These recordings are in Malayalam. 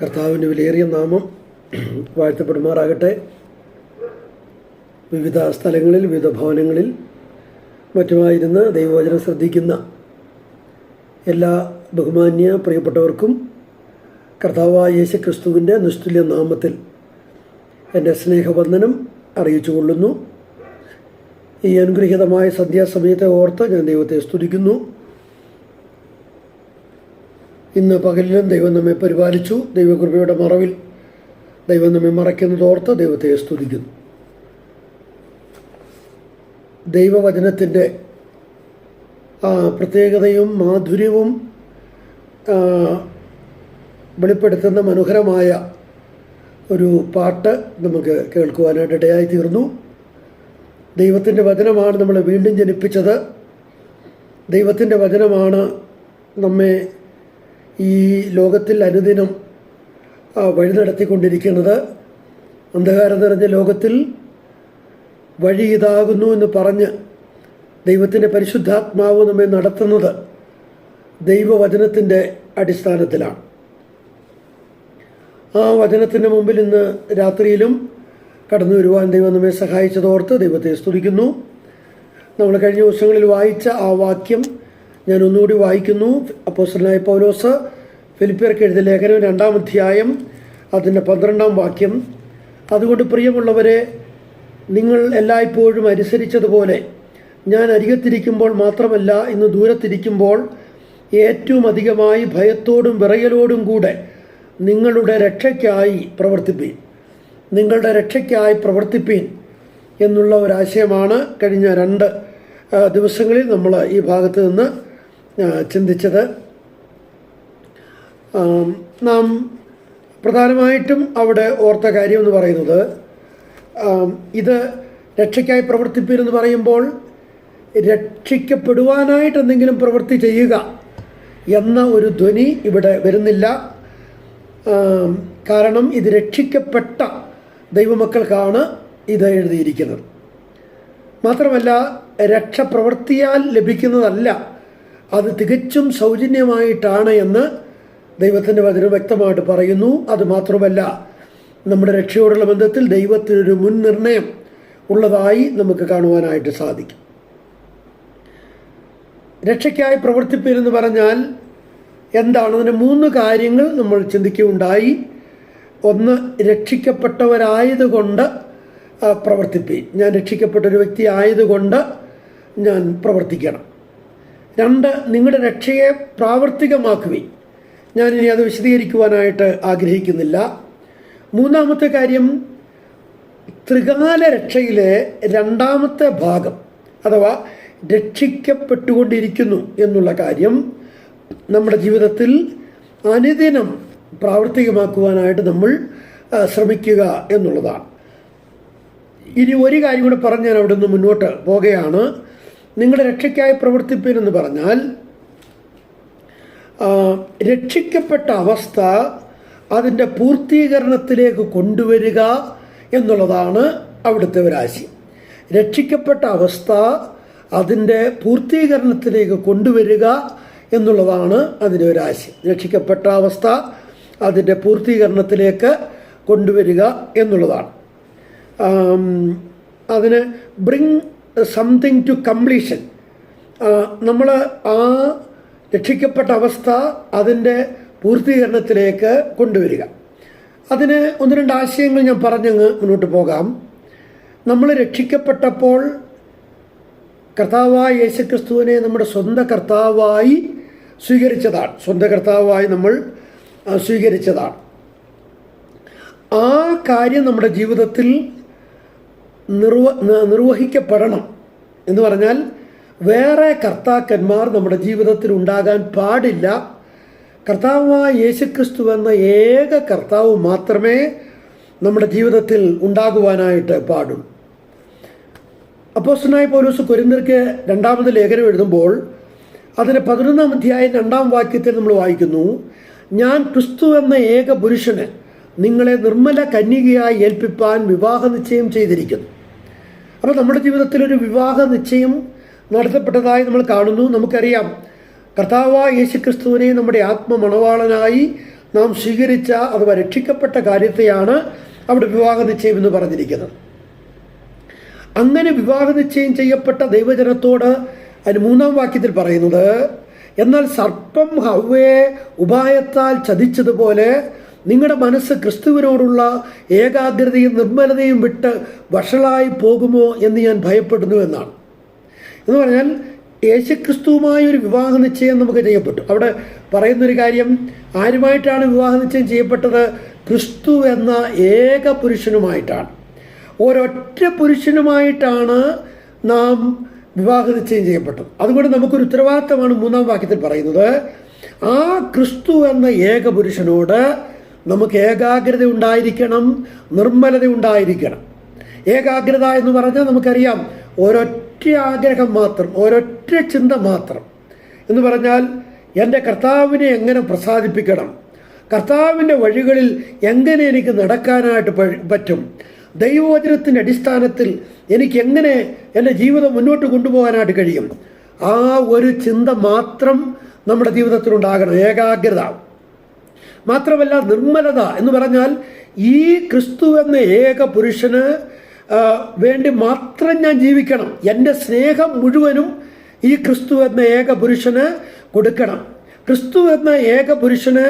കർത്താവിൻ്റെ വിലയേറിയ നാമം വാഴ്ത്തപ്പെടുമാറാകട്ടെ. വിവിധ സ്ഥലങ്ങളിൽ, വിവിധ ഭവനങ്ങളിൽ മറ്റുമായിരുന്ന് ദൈവവചനം ശ്രദ്ധിക്കുന്ന എല്ലാ ബഹുമാന്യ പ്രിയപ്പെട്ടവർക്കും കർത്താവായ യേശു ക്രിസ്തുവിൻ്റെ നിസ്തുല്യ നാമത്തിൽ എൻ്റെ സ്നേഹവന്ദനം അറിയിച്ചു കൊള്ളുന്നു. ഈ അനുഗ്രഹീതമായ സന്ധ്യാസമയത്തെ ഓർത്ത് ഞാൻ ദൈവത്തെ സ്തുതിക്കുന്നു. ഇന്ന് പകലിലും ദൈവം നമ്മെ പരിപാലിച്ചു. ദൈവകൃപയുടെ മറവിൽ ദൈവം നമ്മെ മറയ്ക്കുന്നതോർത്ത് ദൈവത്തെ സ്തുതിക്കുന്നു. ദൈവവചനത്തിൻ്റെ പ്രത്യേകതയും മാധുര്യവും വെളിപ്പെടുത്തുന്ന മനോഹരമായ ഒരു പാട്ട് നമുക്ക് കേൾക്കുവാനായിട്ട് ഇടയായി തീർന്നു. ദൈവത്തിൻ്റെ വചനമാണ് നമ്മളെ വീണ്ടും ജനിപ്പിച്ചത്. ദൈവത്തിൻ്റെ വചനമാണ് നമ്മെ ഈ ലോകത്തിൽ അനുദിനം വഴി നടത്തിക്കൊണ്ടിരിക്കുന്നത്. അന്ധകാരം നിറഞ്ഞ ലോകത്തിൽ വഴി ഇതാകുന്നു എന്ന് പറഞ്ഞ് ദൈവത്തിൻ്റെ പരിശുദ്ധാത്മാവ് നമ്മെ നടത്തുന്നത് ദൈവവചനത്തിൻ്റെ അടിസ്ഥാനത്തിലാണ്. ആ വചനത്തിൻ്റെ മുമ്പിൽ ഇന്ന് രാത്രിയിലും കടന്നു വരുവാൻ ദൈവം നമ്മെ സഹായിച്ചതോർത്ത് ദൈവത്തെ സ്തുതിക്കുന്നു. നമ്മൾ കഴിഞ്ഞ ദിവസങ്ങളിൽ വായിച്ച ആ വാക്യം ഞാൻ ഒന്നുകൂടി വായിക്കുന്നു. അപ്പോസ്തലനായ പൗലോസ് ഫിലിപ്പിയർക്ക് എഴുതിയ ലേഖനം 2-ാം അധ്യായം അതിൻ്റെ 12-ാം വാക്യം. അതുകൊണ്ട് പ്രിയമുള്ളവരെ, നിങ്ങൾ എല്ലായ്പ്പോഴും അനുസരിച്ചതുപോലെ ഞാൻ അരികത്തിരിക്കുമ്പോൾ മാത്രമല്ല, ഇന്ന് ദൂരത്തിരിക്കുമ്പോൾ ഏറ്റവും അധികമായി ഭയത്തോടും വിറയലോടും കൂടെ നിങ്ങളുടെ രക്ഷയ്ക്കായി പ്രവർത്തിപ്പീൻ. നിങ്ങളുടെ രക്ഷയ്ക്കായി പ്രവർത്തിപ്പീൻ എന്നുള്ള ഒരാശയമാണ് കഴിഞ്ഞ 2 ദിവസങ്ങളിൽ നമ്മൾ ഈ ഭാഗത്ത് നിന്ന് ചിന്തിച്ചത്. നാം പ്രധാനമായിട്ടും അവിടെ ഓർത്ത കാര്യം എന്ന് പറയുന്നത്, ഇത് രക്ഷയ്ക്കായി പ്രവർത്തിപ്പീരെന്ന് പറയുമ്പോൾ രക്ഷിക്കപ്പെടുവാനായിട്ട് എന്തെങ്കിലും പ്രവൃത്തി ചെയ്യുക എന്ന ഒരു ധ്വനി ഇവിടെ വരുന്നില്ല. കാരണം ഇത് രക്ഷിക്കപ്പെട്ട ദൈവമക്കൾക്കാണ് ഇത് എഴുതിയിരിക്കുന്നത്. മാത്രമല്ല, രക്ഷ പ്രവൃത്തിയാൽ ലഭിക്കുന്നതല്ല, അത് തികച്ചും സൗജന്യമായിട്ടാണ് എന്ന് ദൈവത്തിൻ്റെ വചനം വ്യക്തമായിട്ട് പറയുന്നു. അതുമാത്രമല്ല, നമ്മുടെ രക്ഷയോടുള്ള ബന്ധത്തിൽ ദൈവത്തിനൊരു മുൻനിർണയം ഉള്ളതായി നമുക്ക് കാണുവാനായിട്ട് സാധിക്കും. രക്ഷയ്ക്കായി പ്രവർത്തിപ്പീരെന്ന് പറഞ്ഞാൽ എന്താണ്? അതിന് 3 കാര്യങ്ങൾ നമ്മൾ ചിന്തിക്കുകയുണ്ടായി. ഒന്ന്, രക്ഷിക്കപ്പെട്ടവരായതുകൊണ്ട് പ്രവർത്തിപ്പീൻ. ഞാൻ രക്ഷിക്കപ്പെട്ടൊരു വ്യക്തി ആയതുകൊണ്ട് ഞാൻ പ്രവർത്തിക്കണം. 2, നിങ്ങളുടെ രക്ഷയെ പ്രാവർത്തികമാക്കുവീൻ. ഞാനിനി അത് വിശദീകരിക്കുവാനായിട്ട് ആഗ്രഹിക്കുന്നില്ല. 3-ാമത്തെ കാര്യം, ത്രികാല രക്ഷയിലെ 2-ാമത്തെ ഭാഗം അഥവാ രക്ഷിക്കപ്പെട്ടുകൊണ്ടിരിക്കുന്നു എന്നുള്ള കാര്യം നമ്മുടെ ജീവിതത്തിൽ അനുദിനം പ്രാവർത്തികമാക്കുവാനായിട്ട് നമ്മൾ ശ്രമിക്കുക എന്നുള്ളതാണ്. ഇനി ഒരു കാര്യം കൂടെ പറഞ്ഞ് ഞാൻ അവിടെ നിന്ന് മുന്നോട്ട് പോകുകയാണ്. നിങ്ങളുടെ രക്ഷയ്ക്കായി പ്രവർത്തിപ്പീൻ എന്ന് പറഞ്ഞാൽ, രക്ഷിക്കപ്പെട്ട അവസ്ഥ അതിൻ്റെ പൂർത്തീകരണത്തിലേക്ക് കൊണ്ടുവരിക എന്നുള്ളതാണ് അവിടുത്തെ ഒരാശയം. രക്ഷിക്കപ്പെട്ട അവസ്ഥ അതിൻ്റെ പൂർത്തീകരണത്തിലേക്ക് കൊണ്ടുവരിക എന്നുള്ളതാണ് അതിൻ്റെ ഒരാശയം. രക്ഷിക്കപ്പെട്ട അവസ്ഥ അതിൻ്റെ പൂർത്തീകരണത്തിലേക്ക് കൊണ്ടുവരിക എന്നുള്ളതാണ്. അതിന് ബ്രിങ് സംതിങ് ടു കംപ്ലീഷൻ. നമ്മൾ ആ രക്ഷിക്കപ്പെട്ട അവസ്ഥ അതിൻ്റെ പൂർത്തീകരണത്തിലേക്ക് കൊണ്ടുവരിക. അതിന് 1-2 ആശയങ്ങൾ ഞാൻ പറഞ്ഞങ്ങ് മുന്നോട്ട് പോകാം. നമ്മൾ രക്ഷിക്കപ്പെട്ടപ്പോൾ കർത്താവായ യേശുക്രിസ്തുവിനെ നമ്മുടെ സ്വന്തം കർത്താവായി സ്വീകരിച്ചതാണ്. സ്വന്തം കർത്താവായി നമ്മൾ സ്വീകരിച്ചതാണ്. ആ കാര്യം നമ്മുടെ ജീവിതത്തിൽ നിർവഹിക്കപ്പെടണം. എന്ന് പറഞ്ഞാൽ വേറെ കർത്താക്കന്മാർ നമ്മുടെ ജീവിതത്തിൽ ഉണ്ടാകാൻ പാടില്ല. കർത്താവായ യേശുക്രിസ്തു എന്ന ഏക കർത്താവ് മാത്രമേ നമ്മുടെ ജീവിതത്തിൽ ഉണ്ടാകുവാനായിട്ട് പാടുള്ളൂ. അപ്പോസ്തലനായ പൗലോസ് കൊരിന്ത്യർക്ക് 2-ാമത് ലേഖനം എഴുതുമ്പോൾ അതിന് 11-ാം അധ്യായം 2-ാം വാക്യത്തിൽ നമ്മൾ വായിക്കുന്നു, ഞാൻ ക്രിസ്തു എന്ന ഏക പുരുഷന് നിങ്ങളെ നിർമ്മല കന്യകയായി ഏൽപ്പിപ്പാൻ വിവാഹ നിശ്ചയം ചെയ്തിരിക്കുന്നു. അപ്പോൾ നമ്മുടെ ജീവിതത്തിലൊരു വിവാഹ നിശ്ചയം നടത്തപ്പെട്ടതായി നമ്മൾ കാണുന്നു. നമുക്കറിയാം, കർത്താവായ യേശുക്രിസ്തുവിനെ നമ്മുടെ ആത്മമണവാളനായി നാം സ്വീകരിച്ച അഥവാ രക്ഷിക്കപ്പെട്ട കാര്യത്തെയാണ് അവിടെ വിവാഹ നിശ്ചയം എന്ന് പറഞ്ഞിരിക്കുന്നത്. അങ്ങനെ വിവാഹ നിശ്ചയം ചെയ്യപ്പെട്ട ദൈവജനത്തോട് അതിന് 3-ാം വാക്യത്തിൽ പറയുന്നത്, എന്നാൽ സർപ്പം ഹവ്വയെ ഉപായത്താൽ ചതിച്ചതുപോലെ നിങ്ങളുടെ മനസ്സ് ക്രിസ്തുവിനോടുള്ള ഏകാഗ്രതയും നിർമ്മലതയും വിട്ട് വഷളായി പോകുമോ എന്ന് ഞാൻ ഭയപ്പെടുന്നു എന്നാണ്. എന്ന് പറഞ്ഞാൽ യേശുക്രിസ്തുവുമായ ഒരു വിവാഹ നിശ്ചയം നമുക്ക് ചെയ്യപ്പെട്ടു. അവിടെ പറയുന്നൊരു കാര്യം, ആരുമായിട്ടാണ് വിവാഹ നിശ്ചയം ചെയ്യപ്പെട്ടത്? ക്രിസ്തു എന്ന ഏക പുരുഷനുമായിട്ടാണ്. ഒരൊറ്റ പുരുഷനുമായിട്ടാണ് നാം വിവാഹ നിശ്ചയം ചെയ്യപ്പെട്ടത്. അതുകൊണ്ട് നമുക്കൊരു ഉത്തരവാദിത്തമാണ് 3-ാം വാക്യത്തിൽ പറയുന്നത്. ആ ക്രിസ്തു എന്ന ഏക പുരുഷനോട് നമുക്ക് ഏകാഗ്രത ഉണ്ടായിരിക്കണം, നിർമ്മലത ഉണ്ടായിരിക്കണം. ഏകാഗ്രത എന്ന് പറഞ്ഞാൽ നമുക്കറിയാം, ഒരൊറ്റ ആഗ്രഹം മാത്രം, ഒരൊറ്റ ചിന്ത മാത്രം. എന്ന് പറഞ്ഞാൽ എൻ്റെ കർത്താവിനെ എങ്ങനെ പ്രസാദിപ്പിക്കണം, കർത്താവിൻ്റെ വഴികളിൽ എങ്ങനെ എനിക്ക് നടക്കാനായിട്ട് പറ്റും, ദൈവവചനത്തിൻ്റെ അടിസ്ഥാനത്തിൽ എനിക്ക് എങ്ങനെ എൻ്റെ ജീവിതം മുന്നോട്ട് കൊണ്ടുപോകാനായിട്ട് കഴിയും, ആ ഒരു ചിന്ത മാത്രം നമ്മുടെ ജീവിതത്തിലുണ്ടാകണം. ഏകാഗ്രത മാത്രമല്ല, നിർമ്മലത എന്ന് പറഞ്ഞാൽ ഈ ക്രിസ്തു എന്ന ഏക പുരുഷന് വേണ്ടി മാത്രം ഞാൻ ജീവിക്കണം. എൻ്റെ സ്നേഹം മുഴുവനും ഈ ക്രിസ്തു എന്ന ഏക പുരുഷന് കൊടുക്കണം. ക്രിസ്തു എന്ന ഏക പുരുഷന്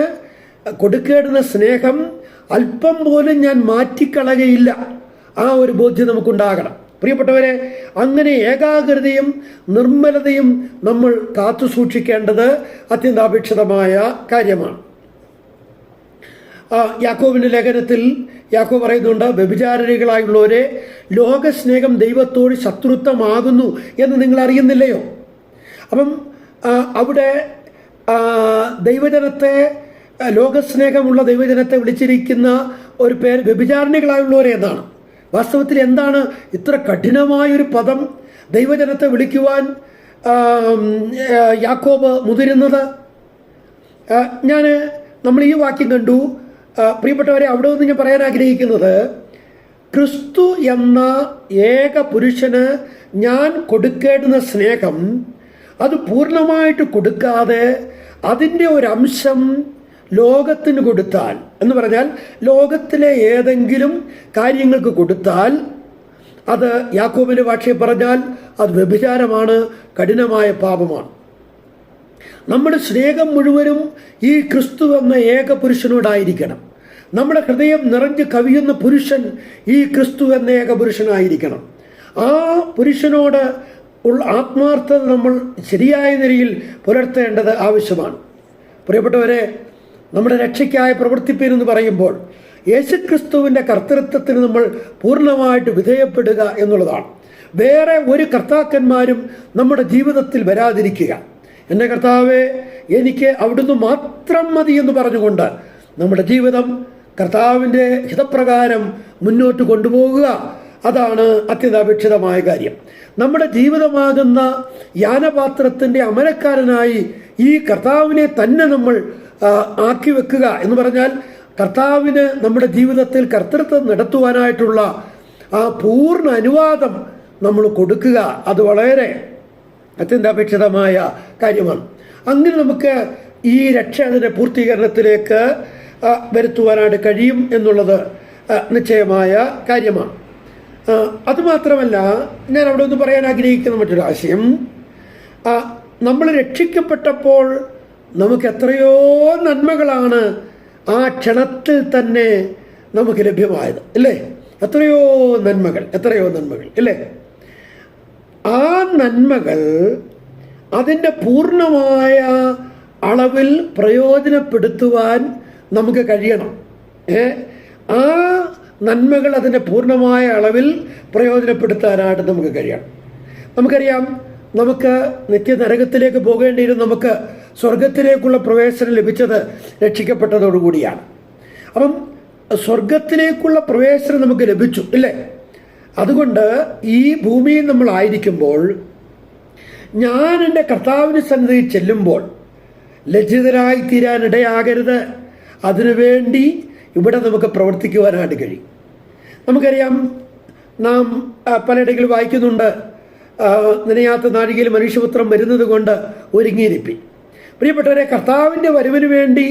കൊടുക്കേണ്ടുന്ന സ്നേഹം അല്പം പോലും ഞാൻ മാറ്റിക്കളകയില്ല. ആ ഒരു ബോധ്യം നമുക്കുണ്ടാകണം. പ്രിയപ്പെട്ടവരെ, അങ്ങനെ ഏകാഗ്രതയും നിർമ്മലതയും നമ്മൾ കാത്തു സൂക്ഷിക്കേണ്ടത് അത്യന്താപേക്ഷിതമായ കാര്യമാണ്. യാക്കോബിൻ്റെ ലേഖനത്തിൽ യാക്കോബ് പറയുന്നുണ്ട്, വ്യഭിചാരികളായുള്ളവരെ, ലോകസ്നേഹം ദൈവത്തോട് ശത്രുത്വമാകുന്നു എന്ന് നിങ്ങൾ അറിയുന്നില്ലയോ? അപ്പം അവിടെ ദൈവജനത്തെ, ലോകസ്നേഹമുള്ള ദൈവജനത്തെ വിളിച്ചിരിക്കുന്ന ഒരു പേര് വ്യഭിചാരിണികളായുള്ളവരെ എന്നാണ്. വാസ്തവത്തിൽ എന്താണ് ഇത്ര കഠിനമായൊരു പദം ദൈവജനത്തെ വിളിക്കുവാൻ യാക്കോബ് മുതിരുന്നത്? നമ്മൾ ഈ വാക്യം കണ്ടു. പ്രിയപ്പെട്ടവരെ, അവിടെ നിന്ന് ഞാൻ പറയാൻ ആഗ്രഹിക്കുന്നത്, ക്രിസ്തു എന്ന ഏക പുരുഷന് ഞാൻ കൊടുക്കേണ്ടുന്ന സ്നേഹം അത് പൂർണ്ണമായിട്ട് കൊടുക്കാതെ അതിൻ്റെ ഒരംശം ലോകത്തിന് കൊടുത്താൽ, എന്ന് പറഞ്ഞാൽ ലോകത്തിലെ ഏതെങ്കിലും കാര്യങ്ങൾക്ക് കൊടുത്താൽ, അത് യാക്കോബിൻ്റെ ഭാഷയിൽ പറഞ്ഞാൽ അത് വ്യഭിചാരമാണ്, കഠിനമായ പാപമാണ്. നമ്മുടെ സ്നേഹം മുഴുവനും ഈ ക്രിസ്തു എന്ന ഏക പുരുഷനോടായിരിക്കണം. നമ്മുടെ ഹൃദയം നിറഞ്ഞ് കവിയുന്ന പുരുഷൻ ഈ ക്രിസ്തു എന്ന ഏക പുരുഷനായിരിക്കണം. ആ പുരുഷനോട് ഉള്ള ആത്മാർത്ഥത നമ്മൾ ശരിയായ നിലയിൽ പുലർത്തേണ്ടത് ആവശ്യമാണ്. പ്രിയപ്പെട്ടവരെ, നമ്മുടെ രക്ഷയ്ക്കായി പ്രവർത്തിപ്പീരെന്ന് പറയുമ്പോൾ യേശുക്രിസ്തുവിൻ്റെ കർത്തൃത്വത്തിന് നമ്മൾ പൂർണ്ണമായിട്ട് വിധേയപ്പെടുക എന്നുള്ളതാണ്. വേറെ ഒരു കർത്താക്കന്മാരും നമ്മുടെ ജീവിതത്തിൽ വരാതിരിക്കുക. എൻ്റെ കർത്താവേ, എനിക്ക് അവിടുന്ന് മാത്രം മതി എന്ന് പറഞ്ഞുകൊണ്ട് നമ്മുടെ ജീവിതം കർത്താവിൻ്റെ ഹിതപ്രകാരം മുന്നോട്ട് കൊണ്ടുപോകുക, അതാണ് അത്യന്താപേക്ഷിതമായ കാര്യം. നമ്മുടെ ജീവിതമാകുന്ന യാനപാത്രത്തിൻ്റെ അമരക്കാരനായി ഈ കർത്താവിനെ തന്നെ നമ്മൾ ആക്കി വെക്കുക എന്ന് പറഞ്ഞാൽ, കർത്താവിന് നമ്മുടെ ജീവിതത്തിൽ കർത്തൃത്വം നടത്തുവാനായിട്ടുള്ള ആ പൂർണ്ണ അനുവാദം നമ്മൾ കൊടുക്കുക. അത് വളരെ അത്യന്താപേക്ഷിതമായ കാര്യമാണ്. അങ്ങനെ നമുക്ക് ഈ രക്ഷ അതിൻ്റെ പൂർത്തീകരണത്തിലേക്ക് വരുത്തുവാനായിട്ട് കഴിയും എന്നുള്ളത് നിശ്ചയമായ കാര്യമാണ്. അതുമാത്രമല്ല, ഞാൻ അവിടെ ഒന്ന് പറയാൻ ആഗ്രഹിക്കുന്ന മറ്റൊരു ആശയം, നമ്മൾ രക്ഷിക്കപ്പെട്ടപ്പോൾ നമുക്ക് എത്രയോ നന്മകളാണ് ആ ക്ഷണത്തിൽ തന്നെ നമുക്ക് ലഭ്യമായത്, അല്ലേ? എത്രയോ നന്മകൾ അല്ലേ? ആ നന്മകൾ അതിൻ്റെ പൂർണ്ണമായ അളവിൽ പ്രയോജനപ്പെടുത്തുവാൻ നമുക്ക് കഴിയണം. ആ നന്മകൾ അതിൻ്റെ പൂർണ്ണമായ അളവിൽ പ്രയോജനപ്പെടുത്താനായിട്ട് നമുക്ക് കഴിയണം. നമുക്കറിയാം, നമുക്ക് നിത്യനരകത്തിലേക്ക് പോകേണ്ടിയിരുന്ന നമുക്ക് സ്വർഗത്തിലേക്കുള്ള പ്രവേശനം ലഭിച്ചത് രക്ഷിക്കപ്പെട്ടതോടുകൂടിയാണ്. അപ്പം സ്വർഗത്തിലേക്കുള്ള പ്രവേശനം നമുക്ക് ലഭിച്ചു, ഇല്ലേ? അതുകൊണ്ട് ഈ ഭൂമിയിൽ നമ്മളായിരിക്കുമ്പോൾ, ഞാൻ എൻ്റെ കർത്താവിന് സന്നിധിയിൽ ചെല്ലുമ്പോൾ ലജ്ജിതരായി തീരാനിടയാകരുത്. അതിനുവേണ്ടി ഇവിടെ നമുക്ക് പ്രവർത്തിക്കുവാനായിട്ട് കഴിയും. നമുക്കറിയാം, നാം പലയിടങ്ങളിൽ വായിക്കുന്നുണ്ട്, നനയാത്ത നാഴികയിൽ മനുഷ്യപുത്രം വരുന്നത് കൊണ്ട് ഒരുങ്ങിയിരിപ്പി. പ്രിയപ്പെട്ടവരെ, കർത്താവിൻ്റെ വരവിന് വേണ്ടി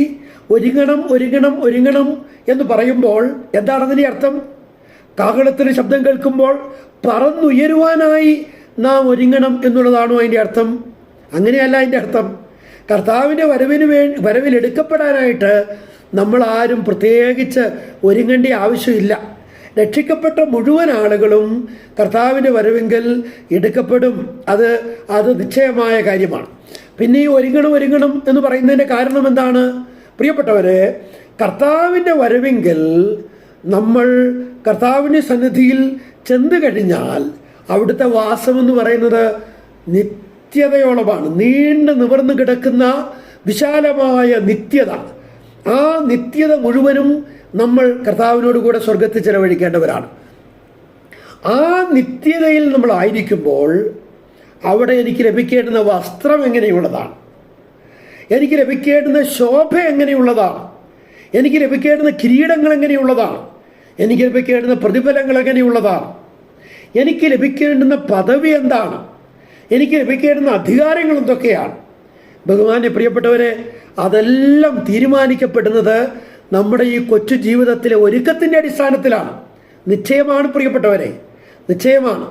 ഒരുങ്ങണം ഒരുങ്ങണം ഒരുങ്ങണം എന്ന് പറയുമ്പോൾ എന്താണതിൻ്റെ അർത്ഥം? കാഹളത്തിന് ശബ്ദം കേൾക്കുമ്പോൾ പറന്നുയരുവാനായി നാം ഒരുങ്ങണം എന്നുള്ളതാണോ അതിൻ്റെ അർത്ഥം? അങ്ങനെയല്ല അതിൻ്റെ അർത്ഥം. കർത്താവിൻ്റെ വരവിൽ എടുക്കപ്പെടാനായിട്ട് നമ്മളാരും പ്രത്യേകിച്ച് ഒരുങ്ങേണ്ട ആവശ്യമില്ല. രക്ഷിക്കപ്പെട്ട മുഴുവൻ ആളുകളും കർത്താവിൻ്റെ വരവെങ്കിൽ എടുക്കപ്പെടും. അത് നിശ്ചയമായ കാര്യമാണ്. പിന്നെ ഈ ഒരുങ്ങണം എന്ന് പറയുന്നതിൻ്റെ കാരണം എന്താണ്? പ്രിയപ്പെട്ടവരെ, കർത്താവിൻ്റെ വരവെങ്കിൽ നമ്മൾ കർത്താവിൻ്റെ സന്നിധിയിൽ ചെന്ന് കഴിഞ്ഞാൽ അവിടുത്തെ വാസമെന്ന് പറയുന്നത് നിത്യതയോളമാണ്. നീണ്ടു നിവർന്നു കിടക്കുന്ന വിശാലമായ നിത്യത. ആ നിത്യത മുഴുവനും നമ്മൾ കർത്താവിനോട് കൂടെ സ്വർഗത്തിൽ ചെലവഴിക്കേണ്ടവരാണ്. ആ നിത്യതയിൽ നമ്മളായിരിക്കുമ്പോൾ അവിടെ എനിക്ക് ലഭിക്കേണ്ടുന്ന വസ്ത്രം എങ്ങനെയുള്ളതാണ്? എനിക്ക് ലഭിക്കേണ്ടുന്ന ശോഭ എങ്ങനെയുള്ളതാണ്? എനിക്ക് ലഭിക്കേണ്ടുന്ന കിരീടങ്ങൾ എങ്ങനെയുള്ളതാണ്? എനിക്ക് ലഭിക്കേണ്ടുന്ന പ്രതിഫലങ്ങൾ എങ്ങനെയുള്ളതാണ്? എനിക്ക് ലഭിക്കേണ്ടുന്ന പദവി എന്താണ്? എനിക്ക് ലഭിക്കേണ്ടുന്ന അധികാരങ്ങൾ എന്തൊക്കെയാണ്? ബഹുമാന്യ പ്രിയപ്പെട്ടവരെ, അതെല്ലാം തീരുമാനിക്കപ്പെടുന്നത് നമ്മുടെ ഈ കൊച്ചു ജീവിതത്തിലെ ഒരുക്കത്തിൻ്റെ അടിസ്ഥാനത്തിലാണ്. നിശ്ചയമാണ് പ്രിയപ്പെട്ടവരെ, നിശ്ചയമാണ്.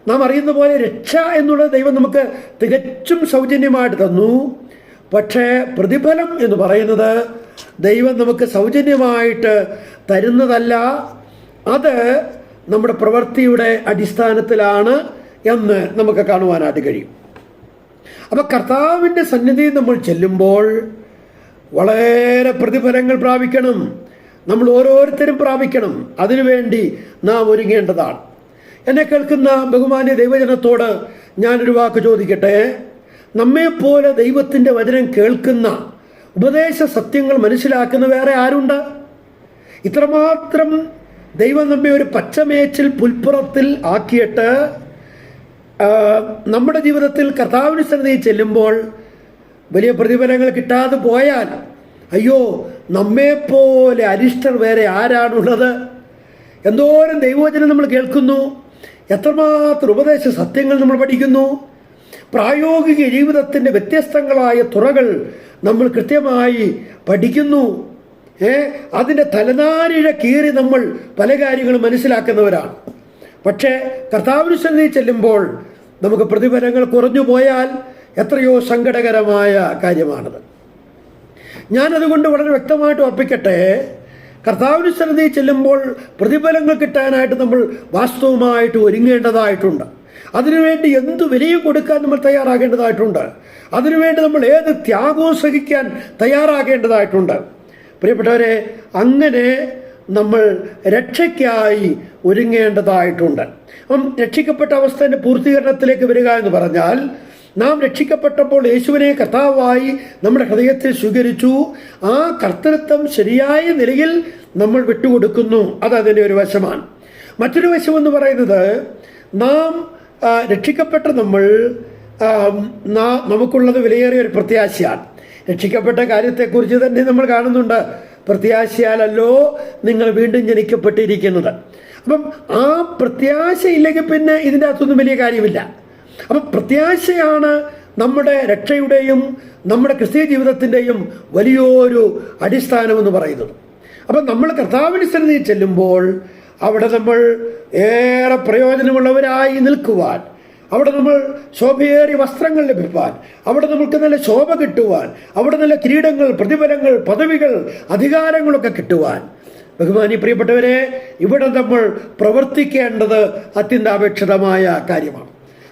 നാം അറിയുന്ന പോലെ രക്ഷ എന്നുള്ളത് ദൈവം നമുക്ക് തികച്ചും സൗജന്യമായിട്ട് തന്നു. പക്ഷേ പ്രതിഫലം എന്ന് പറയുന്നത് ദൈവം നമുക്ക് സൗജന്യമായിട്ട് തരുന്നതല്ല. അത് നമ്മുടെ പ്രവൃത്തിയുടെ അടിസ്ഥാനത്തിലാണ് എന്ന് നമുക്ക് കാണുവാനായിട്ട് കഴിയും. അപ്പോൾ കർത്താവിൻ്റെ സന്നിധിയിൽ നമ്മൾ ചെല്ലുമ്പോൾ വളരെ പ്രതിഫലങ്ങൾ പ്രാപിക്കണം. നമ്മൾ ഓരോരുത്തരും പ്രാപിക്കണം. അതിനുവേണ്ടി നാം ഒരുങ്ങേണ്ടതാണ്. എന്നെ കേൾക്കുന്ന ബഹുമാന്യ ദൈവജനത്തോട് ഞാനൊരു വാക്ക് ചോദിക്കട്ടെ. നമ്മെപ്പോലെ ദൈവത്തിൻ്റെ വചനം കേൾക്കുന്ന, ഉപദേശ സത്യങ്ങൾ മനസ്സിലാക്കുന്ന വേറെ ആരുണ്ട്? ഇത്രമാത്രം ദൈവം നമ്മെ ഒരു പച്ചമേച്ചിൽ പുൽപ്പുറത്തിൽ ആക്കിയിട്ട് നമ്മുടെ ജീവിതത്തിൽ കർത്താവിൻ്റെ സന്നിധിയിൽ ചെല്ലുമ്പോൾ വലിയ പ്രതിഫലങ്ങൾ കിട്ടാതെ പോയാൽ അയ്യോ, നമ്മെപ്പോലെ അരിഷ്ടർ വേറെ ആരാണുള്ളത്? എന്തോരം ദൈവവചനം നമ്മൾ കേൾക്കുന്നു, എത്രമാത്രം ഉപദേശ സത്യങ്ങൾ നമ്മൾ പഠിക്കുന്നു. പ്രായോഗിക ജീവിതത്തിൻ്റെ വ്യത്യസ്തങ്ങളായ തുറകൾ നമ്മൾ കൃത്യമായി പഠിക്കുന്നു. അതിൻ്റെ തലനാരിഴ കീറി നമ്മൾ പല കാര്യങ്ങളും മനസ്സിലാക്കുന്നവരാണ്. പക്ഷേ കർത്താവിൻ്റെ സന്നിധിയിൽ ചെല്ലുമ്പോൾ നമുക്ക് പ്രതിഫലങ്ങൾ കുറഞ്ഞു പോയാൽ എത്രയോ സങ്കടകരമായ കാര്യമാണത്. ഞാനതുകൊണ്ട് വളരെ വ്യക്തമായിട്ട് ഉറപ്പിക്കട്ടെ, കർത്താവിൻ്റെ സന്നിധിയിൽ ചെല്ലുമ്പോൾ പ്രതിഫലങ്ങൾ കിട്ടാനായിട്ട് നമ്മൾ വാസ്തവമായിട്ട് ഒരുങ്ങേണ്ടതായിട്ടുണ്ട്. അതിനുവേണ്ടി എന്തു വിലയും കൊടുക്കാൻ നമ്മൾ തയ്യാറാകേണ്ടതായിട്ടുണ്ട്. അതിനുവേണ്ടി നമ്മൾ ഏത് ത്യാഗവും സഹിക്കാൻ തയ്യാറാകേണ്ടതായിട്ടുണ്ട്. പ്രിയപ്പെട്ടവരെ, അങ്ങനെ നമ്മൾ രക്ഷയ്ക്കായി ഒരുങ്ങേണ്ടതായിട്ടുണ്ട്. അപ്പം രക്ഷിക്കപ്പെട്ട അവസ്ഥയുടെ പൂർത്തീകരണത്തിലേക്ക് വരിക എന്ന് പറഞ്ഞാൽ, നാം രക്ഷിക്കപ്പെട്ടപ്പോൾ യേശുവിനെ കർത്താവായി നമ്മുടെ ഹൃദയത്തിൽ സ്വീകരിച്ചു. ആ കർത്തൃത്വം ശരിയായ നിലയിൽ നമ്മൾ വിട്ടുകൊടുക്കുന്നു. അതതിൻ്റെ ഒരു വശമാണ്. മറ്റൊരു വശമെന്ന് പറയുന്നത്, നാം രക്ഷിക്കപ്പെട്ട നമ്മൾ നമുക്കുള്ളത് വിലയേറിയ ഒരു പ്രത്യാശയാണ്. രക്ഷിക്കപ്പെട്ട കാര്യത്തെക്കുറിച്ച് തന്നെ നമ്മൾ കാണുന്നുണ്ട്. പ്രത്യാശയാലല്ലോ നിങ്ങൾ വീണ്ടും ജനിക്കപ്പെട്ടിരിക്കുന്നത്. അപ്പം ആ പ്രത്യാശയില്ലെങ്കിൽ പിന്നെ ഇതിൻ്റെ അകത്തൊന്നും വലിയ കാര്യമില്ല. അപ്പം പ്രത്യാശയാണ് നമ്മുടെ രക്ഷയുടെയും നമ്മുടെ ക്രിസ്തീയ ജീവിതത്തിൻ്റെയും വലിയൊരു അടിസ്ഥാനമെന്ന് പറയുന്നത്. അപ്പം നമ്മൾ കർത്താവിൻ്റെ സന്നിധിയിൽ ചെല്ലുമ്പോൾ അവിടെ നമ്മൾ ഏറെ പ്രയോജനമുള്ളവരായി നിൽക്കുവാൻ, അവിടെ നമ്മൾ ശോഭയേറിയ വസ്ത്രങ്ങൾ ലഭിപ്പാൻ, അവിടെ നമുക്ക് നല്ല ശോഭ കിട്ടുവാൻ, അവിടെ നല്ല കിരീടങ്ങൾ, പ്രതിഫലങ്ങൾ, പദവികൾ, അധികാരങ്ങളൊക്കെ കിട്ടുവാൻ, ബഹുമാനി പ്രിയപ്പെട്ടവരെ, ഇവിടെ നമ്മൾ പ്രവർത്തിക്കേണ്ടത് അത്യന്താപേക്ഷിതമായ കാര്യമാണ്.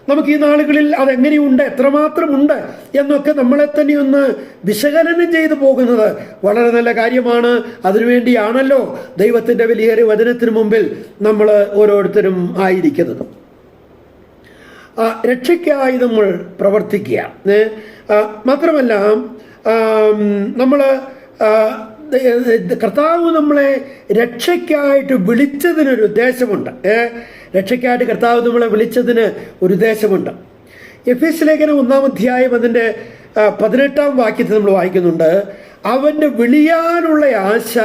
നമുക്ക് ഈ നാളുകളിൽ അതെങ്ങനെയുണ്ട്, എത്രമാത്രമുണ്ട് എന്നൊക്കെ നമ്മളെ തന്നെ ഒന്ന് വിശകലനം ചെയ്തു പോകുന്നത് വളരെ നല്ല കാര്യമാണ്. അതിനുവേണ്ടിയാണല്ലോ ദൈവത്തിൻ്റെ വലിയൊരു വചനത്തിന് മുമ്പിൽ നമ്മൾ ഓരോരുത്തരും ആയിരിക്കുന്നത്. രക്ഷയ്ക്കായി നമ്മൾ പ്രവർത്തിക്കുക. മാത്രമല്ല, നമ്മൾ കർത്താവ് നമ്മളെ രക്ഷയ്ക്കായിട്ട് വിളിച്ചതിനൊരു ഉദ്ദേശമുണ്ട്. രക്ഷയ്ക്കായിട്ട് കർത്താവ് നമ്മളെ വിളിച്ചതിന് ഒരു ഉദ്ദേശമുണ്ട്. എഫേസ്യ ലേഖനം 1-ാം അധ്യായം അതിൻ്റെ 18-ാം വാക്യത്തിൽ നമ്മൾ വായിക്കുന്നുണ്ട്, അവൻ്റെ വിളിയാനുള്ള ആശ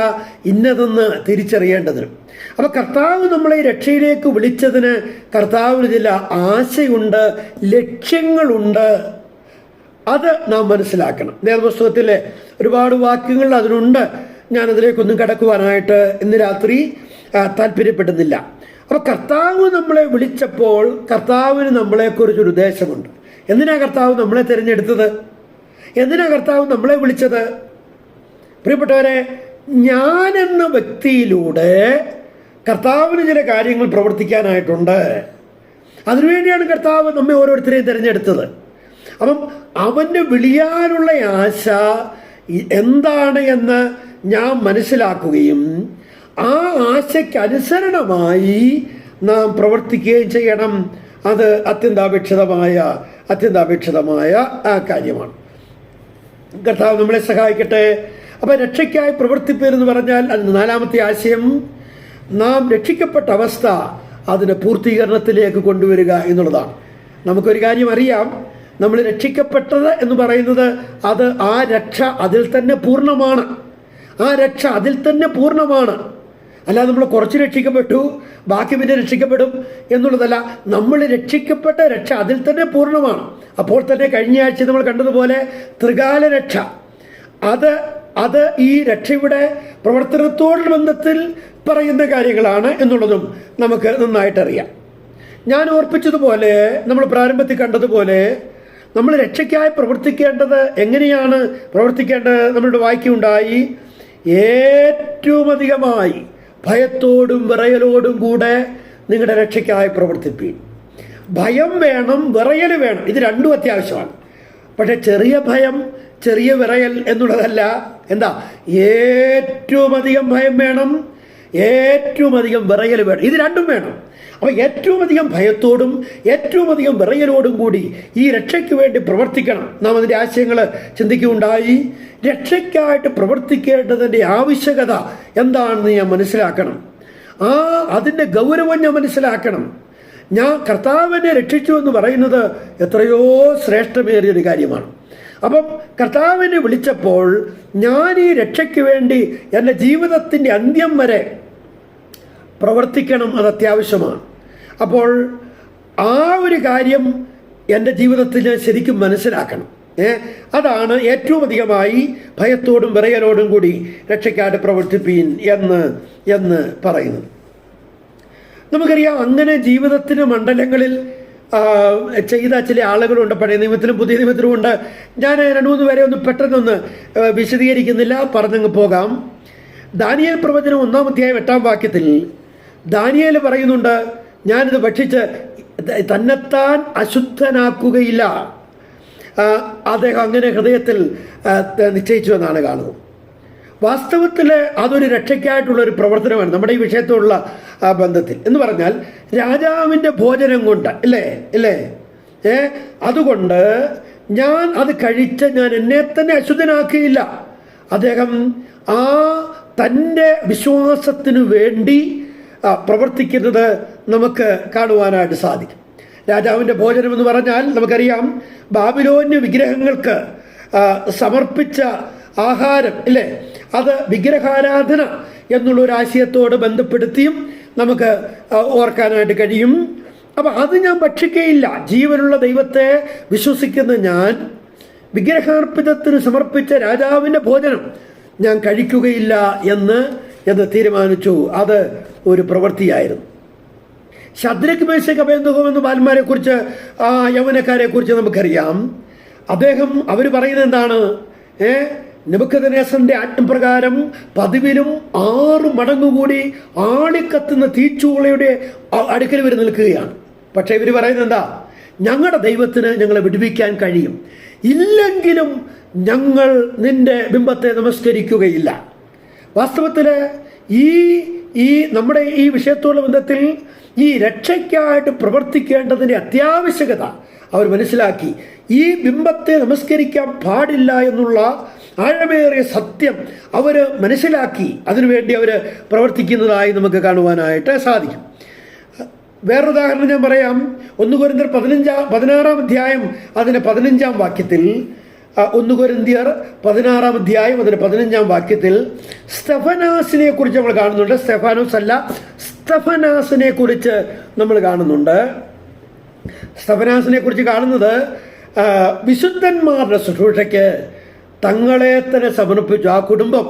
ഇന്നതെന്ന് തിരിച്ചറിയേണ്ടതിന്. അപ്പോൾ കർത്താവ് നമ്മളെ രക്ഷയിലേക്ക് വിളിച്ചതിന് കർത്താവിന് ചില ആശയുണ്ട്, ലക്ഷ്യങ്ങളുണ്ട്. അത് നാം മനസ്സിലാക്കണം. വേദപുസ്തകത്തിലെ ഒരുപാട് വാക്യങ്ങൾ അതിനുണ്ട്. ഞാനതിലേക്കൊന്നും കടക്കുവാനായിട്ട് ഇന്ന് രാത്രി താല്പര്യപ്പെടുന്നില്ല. അപ്പോൾ കർത്താവ് നമ്മളെ വിളിച്ചപ്പോൾ കർത്താവിന് നമ്മളെക്കുറിച്ചൊരു ഉദ്ദേശമുണ്ട്. എന്തിനാ കർത്താവ് നമ്മളെ തിരഞ്ഞെടുത്തത്? എന്തിനാ കർത്താവ് നമ്മളെ വിളിച്ചത്? പ്രിയപ്പെട്ടവരെ, ഞാനെന്ന വ്യക്തിയിലൂടെ കർത്താവിന് ചില കാര്യങ്ങൾ പ്രവർത്തിക്കാനായിട്ടുണ്ട്. അതിനുവേണ്ടിയാണ് കർത്താവ് നമ്മെ ഓരോരുത്തരെയും തിരഞ്ഞെടുത്തത്. അപ്പം അവൻ്റെ വിളിയാനുള്ള ആശ എന്താണ് എന്ന് ഞാൻ മനസ്സിലാക്കുകയും ആ ആശയ്ക്ക് അനുസരണമായി നാം പ്രവർത്തിക്കുകയും ചെയ്യണം. അത് അത്യന്താപേക്ഷിതമായ കാര്യമാണ്. കർത്താവ് നമ്മളെ സഹായിക്കട്ടെ. അപ്പം രക്ഷയ്ക്കായി പ്രവർത്തിപ്പേരെന്ന് പറഞ്ഞാൽ അതിന് നാലാമത്തെ ആശയം, നാം രക്ഷിക്കപ്പെട്ട അവസ്ഥ അതിന് പൂർത്തീകരണത്തിലേക്ക് കൊണ്ടുവരിക എന്നുള്ളതാണ്. നമുക്കൊരു കാര്യം അറിയാം, നമ്മൾ രക്ഷിക്കപ്പെട്ടത് എന്ന് പറയുന്നത് അത് ആ രക്ഷ അതിൽ തന്നെ പൂർണ്ണമാണ്. ആ രക്ഷ അതിൽ തന്നെ പൂർണ്ണമാണ്. അല്ലാതെ നമ്മൾ കുറച്ച് രക്ഷിക്കപ്പെട്ടു ബാക്കി പിന്നെ രക്ഷിക്കപ്പെടും എന്നുള്ളതല്ല. നമ്മൾ രക്ഷിക്കപ്പെട്ട രക്ഷ അതിൽ തന്നെ പൂർണ്ണമാണ്. അപ്പോൾ തന്നെ കഴിഞ്ഞ ആഴ്ച നമ്മൾ കണ്ടതുപോലെ ത്രികാല രക്ഷ, അത് ഈ രക്ഷയുടെ പ്രവർത്തനത്തോടുള്ള ബന്ധത്തിൽ പറയുന്ന കാര്യങ്ങളാണ് എന്നുള്ളതും നമുക്ക് നന്നായിട്ടറിയാം. ഞാൻ ഓർപ്പിച്ചതുപോലെ, നമ്മൾ പ്രാരംഭത്തിൽ കണ്ടതുപോലെ, നമ്മൾ രക്ഷയ്ക്കായി പ്രവർത്തിക്കേണ്ടത് എങ്ങനെയാണ് പ്രവർത്തിക്കേണ്ടത്? നമ്മളുടെ വാക്യമുണ്ടായി, ഏറ്റവും അധികമായി ഭയത്തോടും വിറയലോടും കൂടെ നിങ്ങളുടെ രക്ഷയ്ക്കായി പ്രവർത്തിപ്പീൻ. ഭയം വേണം, വിറയൽ വേണം. ഇത് രണ്ടും അത്യാവശ്യമാണ്. പക്ഷെ ചെറിയ ഭയം, ചെറിയ വിറയൽ എന്നുള്ളതല്ല. എന്താ? ഏറ്റവും അധികം ഭയം വേണം, ഏറ്റവും അധികം വിറയൽ വേണം. ഇത് രണ്ടും വേണം. അപ്പോൾ ഏറ്റവും അധികം ഭയത്തോടും ഏറ്റവും അധികം വിറയലോടും കൂടി ഈ രക്ഷയ്ക്ക് വേണ്ടി പ്രവർത്തിക്കണം. നാം അതിൻ്റെ ആശയങ്ങൾ ചിന്തിക്കുകയുണ്ടായി. രക്ഷയ്ക്കായിട്ട് പ്രവർത്തിക്കേണ്ടതിൻ്റെ ആവശ്യകത എന്താണെന്ന് ഞാൻ മനസ്സിലാക്കണം. അതിൻ്റെ ഗൗരവം ഞാൻ മനസ്സിലാക്കണം. ഞാൻ കർത്താവിനെ രക്ഷിച്ചു എന്ന് പറയുന്നത് എത്രയോ ശ്രേഷ്ഠമേറിയൊരു കാര്യമാണ്. അപ്പം കർത്താവിനെ വിളിച്ചപ്പോൾ ഞാൻ ഈ രക്ഷയ്ക്ക് വേണ്ടി എൻ്റെ ജീവിതത്തിൻ്റെ അന്ത്യം വരെ പ്രവർത്തിക്കണം. അത് അത്യാവശ്യമാണ്. അപ്പോൾ ആ ഒരു കാര്യം എൻ്റെ ജീവിതത്തിൽ ശരിക്കും മനസ്സിലാക്കണം. അതാണ് ഏറ്റവും അധികമായി ഭയത്തോടും വിറയലോടും കൂടി രക്ഷയ്ക്കായിട്ട് പ്രവർത്തിപ്പീൻ എന്ന് പറയുന്നത്. നമുക്കറിയാം, അങ്ങനെ ജീവിതത്തിന് മണ്ഡലങ്ങളിൽ ചെയ്ത ചില ആളുകളുണ്ട്. പഴയ നിയമത്തിലും പുതിയ നിയമത്തിലും ഉണ്ട്. ഞാൻ 2-3 പേരെ പെട്ടെന്നൊന്ന് വിശദീകരിക്കുന്നില്ല, പറഞ്ഞങ്ങ് പോകാം. ദാനിയേൽ പ്രവചനം 1-ാം അധ്യായം 8-ാം വാക്യത്തിൽ ദാനിയേൽ പറയുന്നുണ്ട്, ഞാനിത് ഭക്ഷിച്ച് തന്നെത്താൻ അശുദ്ധനാക്കുകയില്ല. അദ്ദേഹം അങ്ങനെ ഹൃദയത്തിൽ നിശ്ചയിച്ചു എന്നാണ് കാണുന്നത്. വാസ്തവത്തിൽ അതൊരു രക്ഷയ്ക്കായിട്ടുള്ളൊരു പ്രവർത്തനമാണ് നമ്മുടെ ഈ വിഷയത്തോടുള്ള ബന്ധത്തിൽ. എന്ന് പറഞ്ഞാൽ രാജാവിൻ്റെ ഭോജനം കൊണ്ട് ഇല്ലേ അതുകൊണ്ട് ഞാൻ അത് കഴിച്ച് ഞാൻ എന്നെ തന്നെ അശുദ്ധനാക്കുകയില്ല. അദ്ദേഹം തൻ്റെ വിശ്വാസത്തിനു വേണ്ടി പ്രവർത്തിക്കുന്നത് നമുക്ക് കാണുവാനായിട്ട് സാധിക്കും. രാജാവിൻ്റെ ഭോജനം എന്ന് പറഞ്ഞാൽ നമുക്കറിയാം, ബാബിലോന്യ വിഗ്രഹങ്ങൾക്ക് സമർപ്പിച്ച ആഹാരം അത് വിഗ്രഹാരാധന എന്നുള്ളൊരാശയത്തോട് ബന്ധപ്പെടുത്തിയും നമുക്ക് ഓർക്കാനായിട്ട് കഴിയും. അപ്പം അത് ഞാൻ ഭക്ഷിക്കുകയില്ല. ജീവനുള്ള ദൈവത്തെ വിശ്വസിക്കുന്ന ഞാൻ വിഗ്രഹാർപ്പിതത്തിന് സമർപ്പിച്ച രാജാവിൻ്റെ ഭോജനം ഞാൻ കഴിക്കുകയില്ല എന്ന് തീരുമാനിച്ചു. അത് ഒരു പ്രവൃത്തിയായിരുന്നു. ശദ്രക് മേശക് അബേദ്നെഗോ എന്ന ബാലന്മാരെ കുറിച്ച്, യൗവനക്കാരെ കുറിച്ച് നമുക്കറിയാം. അവർ പറയുന്നത് എന്താണ്? നെബൂഖദ്നേസറിന്റെ ആജ്ഞപ്രകാരം പതിവിലും 6 മടങ്ങ് കൂടി ആളിക്കത്തുന്ന തീച്ചൂളയുടെ അടുക്കൽ ഇവർ നിൽക്കുകയാണ്. പക്ഷെ ഇവർ പറയുന്നത് എന്താ? ഞങ്ങളുടെ ദൈവത്തിന് ഞങ്ങളെ വിടുവിക്കാൻ കഴിയും, ഇല്ലെങ്കിലും ഞങ്ങൾ നിന്റെ ബിംബത്തെ നമസ്കരിക്കുകയില്ല. വാസ്തവത്തിൽ ഈ നമ്മുടെ ഈ വിഷയത്തോടുള്ള ബന്ധത്തിൽ ഈ രക്ഷയ്ക്കായിട്ട് പ്രവർത്തിക്കേണ്ടതിൻ്റെ അത്യാവശ്യകത അവർ മനസ്സിലാക്കി. ഈ ബിംബത്തെ നമസ്കരിക്കാൻ പാടില്ല എന്നുള്ള ആഴമേറിയ സത്യം അവർ മനസ്സിലാക്കി. അതിനുവേണ്ടി അവർ പ്രവർത്തിക്കുന്നതായി നമുക്ക് കാണുവാനായിട്ട് സാധിക്കും. വേറൊരു ഉദാഹരണം ഞാൻ പറയാം. 1 കൊരിന്ത്യർ 16-ാം അധ്യായം അതിൻ്റെ 15-ാം വാക്യത്തിൽ 1 കൊരിന്ത്യർ 16-ാം അധ്യായം അതിൻ്റെ 15-ാം വാക്യത്തിൽ സ്തെഫനാസിനെ കുറിച്ച് നമ്മൾ കാണുന്നുണ്ട്. സ്തെഫാനോസ് അല്ല, സ്തെഫനാസിനെ കുറിച്ച് നമ്മൾ കാണുന്നുണ്ട്. സ്തെഫനാസിനെ കുറിച്ച് കാണുന്നത് വിശുദ്ധന്മാരുടെ ശുശ്രൂഷയ്ക്ക് തങ്ങളെ തന്നെ സമർപ്പിച്ചു. ആ കുടുംബം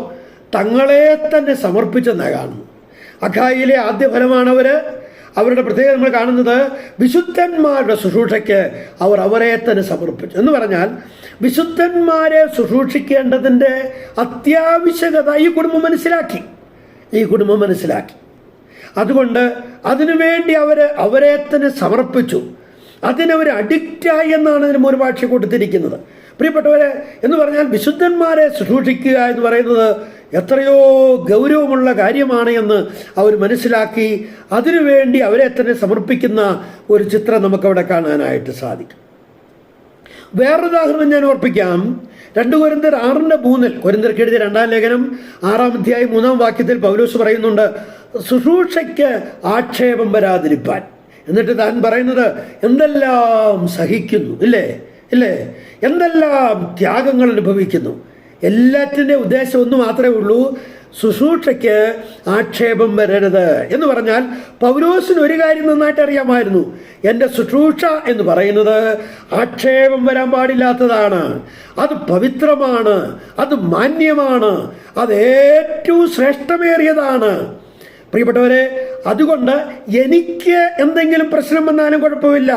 തങ്ങളെ തന്നെ സമർപ്പിച്ചെന്നാണ് കാണുന്നു. അഖായിലെ ആദ്യ ഫലമാണ് അവരുടെ പ്രത്യേകത നമ്മൾ കാണുന്നത്. വിശുദ്ധന്മാരുടെ ശുശ്രൂഷയ്ക്ക് അവർ അവരെ തന്നെ സമർപ്പിച്ചു എന്ന് പറഞ്ഞാൽ വിശുദ്ധന്മാരെ ശുശ്രൂഷിക്കേണ്ടതിൻ്റെ അത്യാവശ്യകത ഈ കുടുംബം മനസ്സിലാക്കി. അതുകൊണ്ട് അതിനുവേണ്ടി അവരെ തന്നെ സമർപ്പിച്ചു. അതിനവർ അഡിക്റ്റായി എന്നാണ് ഇതിന് മുൻഭാഷ കൊടുത്തിരിക്കുന്നത്. പ്രിയപ്പെട്ടവരെ, എന്ന് പറഞ്ഞാൽ വിശുദ്ധന്മാരെ ശുശ്രൂഷിക്കുക എന്ന് പറയുന്നത് എത്രയോ ഗൗരവമുള്ള കാര്യമാണ് എന്ന് അവർ മനസ്സിലാക്കി അതിനുവേണ്ടി അവരെ തന്നെ സമർപ്പിക്കുന്ന ഒരു ചിത്രം നമുക്കവിടെ കാണാനായിട്ട് സാധിക്കും. വേറൊരു ഉദാഹരണം ഞാൻ ഓർപ്പിക്കാം. 2 കൊരിന്ത്യർ 6:3 കൊരിന്ത്യർക്ക് എഴുതിയ 2-ാം ലേഖനം 6-ാം അധ്യായം 3-ാം വാക്യത്തിൽ പൗലോസ് പറയുന്നുണ്ട്, ശുശ്രൂഷയ്ക്ക് ആക്ഷേപം വരാതിരിപ്പാൻ. എന്നിട്ട് താൻ പറയുന്നത് എന്തെല്ലാം സഹിക്കുന്നു, ഇല്ലേ, എന്തെല്ലാം ത്യാഗങ്ങൾ അനുഭവിക്കുന്നു. എല്ലാറ്റിൻ്റെ ഉദ്ദേശം ഒന്ന് മാത്രമേ ഉള്ളൂ, ശുശ്രൂഷയ്ക്ക് ആക്ഷേപം വരരുത് എന്ന് പറഞ്ഞാൽ പൗലോസിന് ഒരു കാര്യം നന്നായിട്ട് അറിയാമായിരുന്നു. എൻ്റെ ശുശ്രൂഷ എന്ന് പറയുന്നത് ആക്ഷേപം വരാൻ പാടില്ലാത്തതാണ്, അത് പവിത്രമാണ്, അത് മാന്യമാണ്, അത് ഏറ്റവും ശ്രേഷ്ഠമേറിയതാണ്. പ്രിയപ്പെട്ടവരെ, അതുകൊണ്ട് എനിക്ക് എന്തെങ്കിലും പ്രശ്നം വന്നാലും കുഴപ്പമില്ല,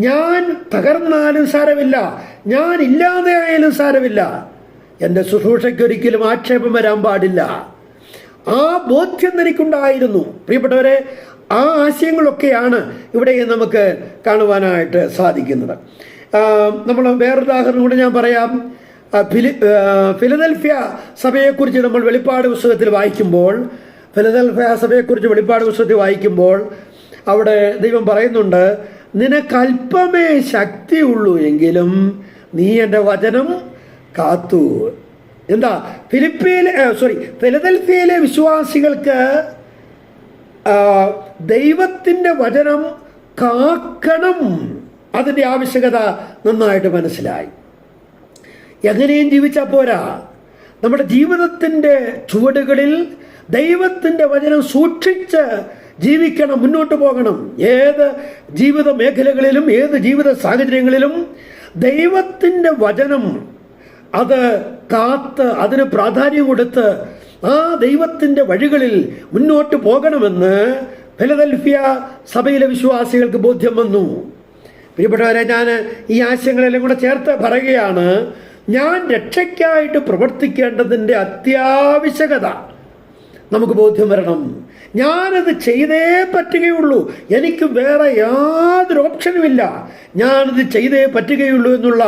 ഞാൻ തകർന്നാലും സാരമില്ല, ഞാൻ ഇല്ലാതെ ആയാലും സാരമില്ല, എൻ്റെ ശുശ്രൂഷയ്ക്ക് ഒരിക്കലും ആക്ഷേപം വരാൻ പാടില്ല. ആ ബോധ്യം എനിക്കുണ്ടായിരുന്നു. പ്രിയപ്പെട്ടവരെ, ആ ആശയങ്ങളൊക്കെയാണ് ഇവിടെ നമുക്ക് കാണുവാനായിട്ട് സാധിക്കുന്നത്. നമ്മൾ വേറൊരു ഉദാഹരണം കൂടെ ഞാൻ പറയാം. ഫിലദൽഫിയ സഭയെക്കുറിച്ച് നമ്മൾ വെളിപ്പാട് പുസ്തകത്തിൽ വായിക്കുമ്പോൾ അവിടെ ദൈവം പറയുന്നുണ്ട്, നിനക്കല്പമേ ശക്തിയുള്ളൂ എങ്കിലും നീ എൻ്റെ വചനം കാത്തു. എന്താ ഫിലദൽഫിയയിലെ വിശ്വാസികൾക്ക് ദൈവത്തിൻ്റെ വചനം കാക്കണം, അതിൻ്റെ ആവശ്യകത നന്നായിട്ട് മനസ്സിലായി. എങ്ങനെയും ജീവിച്ചാൽ പോരാ, നമ്മുടെ ജീവിതത്തിൻ്റെ ചുവടുകളിൽ ദൈവത്തിൻ്റെ വചനം സൂക്ഷിച്ച് ജീവിക്കണം, മുന്നോട്ട് പോകണം. ഏത് ജീവിത മേഖലകളിലും ഏത് ജീവിത സാഹചര്യങ്ങളിലും ദൈവത്തിൻ്റെ വചനം അത് കാത്ത് അതിന് പ്രാധാന്യം കൊടുത്ത് ആ ദൈവത്തിൻ്റെ വഴികളിൽ മുന്നോട്ട് പോകണമെന്ന് ഫിലദൽഫിയ സഭയിലെ വിശ്വാസികൾക്ക് ബോധ്യം വന്നു. പ്രിയപ്പെട്ടവരെ, ഞാൻ ഈ ആശയങ്ങളെല്ലാം കൂടെ ചേർത്ത് പറയുകയാണ്. ഞാൻ രക്ഷയ്ക്കായിട്ട് പ്രവർത്തിക്കേണ്ടതിൻ്റെ അത്യാവശ്യകത നമുക്ക് ബോധ്യം വരണം. ഞാനത് ചെയ്തേ പറ്റുകയുള്ളൂ, എനിക്ക് വേറെ യാതൊരു ഓപ്ഷനുമില്ല, ഞാനത് ചെയ്തേ പറ്റുകയുള്ളൂ എന്നുള്ള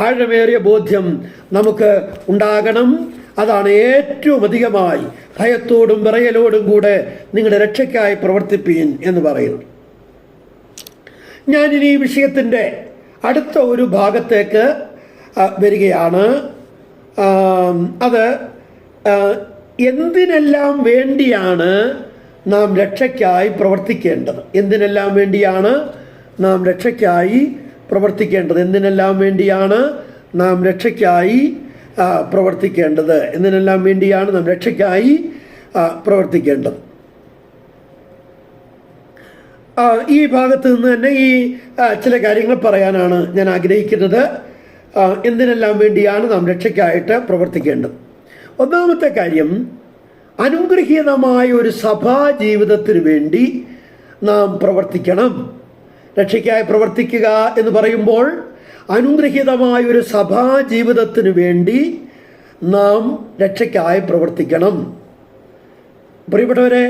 ആഴമേറിയ ബോധ്യം നമുക്ക് ഉണ്ടാകണം. അതാണ് ഏറ്റവും അധികമായി ഭയത്തോടും വിറയലോടും കൂടെ നിങ്ങളുടെ രക്ഷയ്ക്കായി പ്രവർത്തിപ്പീൻ എന്ന് പറയുന്നത്. ഞാനിനി ഈ വിഷയത്തിൻ്റെ അടുത്ത ഒരു ഭാഗത്തേക്ക് വരികയാണ്. അത് എന്തിനെല്ലാം വേണ്ടിയാണ് നാം രക്ഷയ്ക്കായി പ്രവർത്തിക്കേണ്ടത്? എന്തിനെല്ലാം വേണ്ടിയാണ് നാം രക്ഷയ്ക്കായി പ്രവർത്തിക്കേണ്ടത്? എന്തിനെല്ലാം വേണ്ടിയാണ് നാം രക്ഷയ്ക്കായി പ്രവർത്തിക്കേണ്ടത്? എന്തിനെല്ലാം വേണ്ടിയാണ് നാം രക്ഷയ്ക്കായി പ്രവർത്തിക്കേണ്ടത്? ഈ ഭാഗത്ത് നിന്ന് തന്നെ ഈ ചില കാര്യങ്ങൾ പറയാനാണ് ഞാൻ ആഗ്രഹിക്കുന്നത്. എന്തിനെല്ലാം വേണ്ടിയാണ് നാം രക്ഷയ്ക്കായിട്ട് പ്രവർത്തിക്കേണ്ടത്? ഒന്നാമത്തെ കാര്യം, അനുഗ്രഹീതമായ ഒരു സഭാ ജീവിതത്തിന് വേണ്ടി നാം പ്രവർത്തിക്കണം. രക്ഷയ്ക്കായി പ്രവർത്തിക്കുക എന്ന് പറയുമ്പോൾ അനുഗ്രഹീതമായ ഒരു സഭാ ജീവിതത്തിന് വേണ്ടി നാം രക്ഷയ്ക്കായി പ്രവർത്തിക്കണം. പ്രിയപ്പെട്ടവരെ,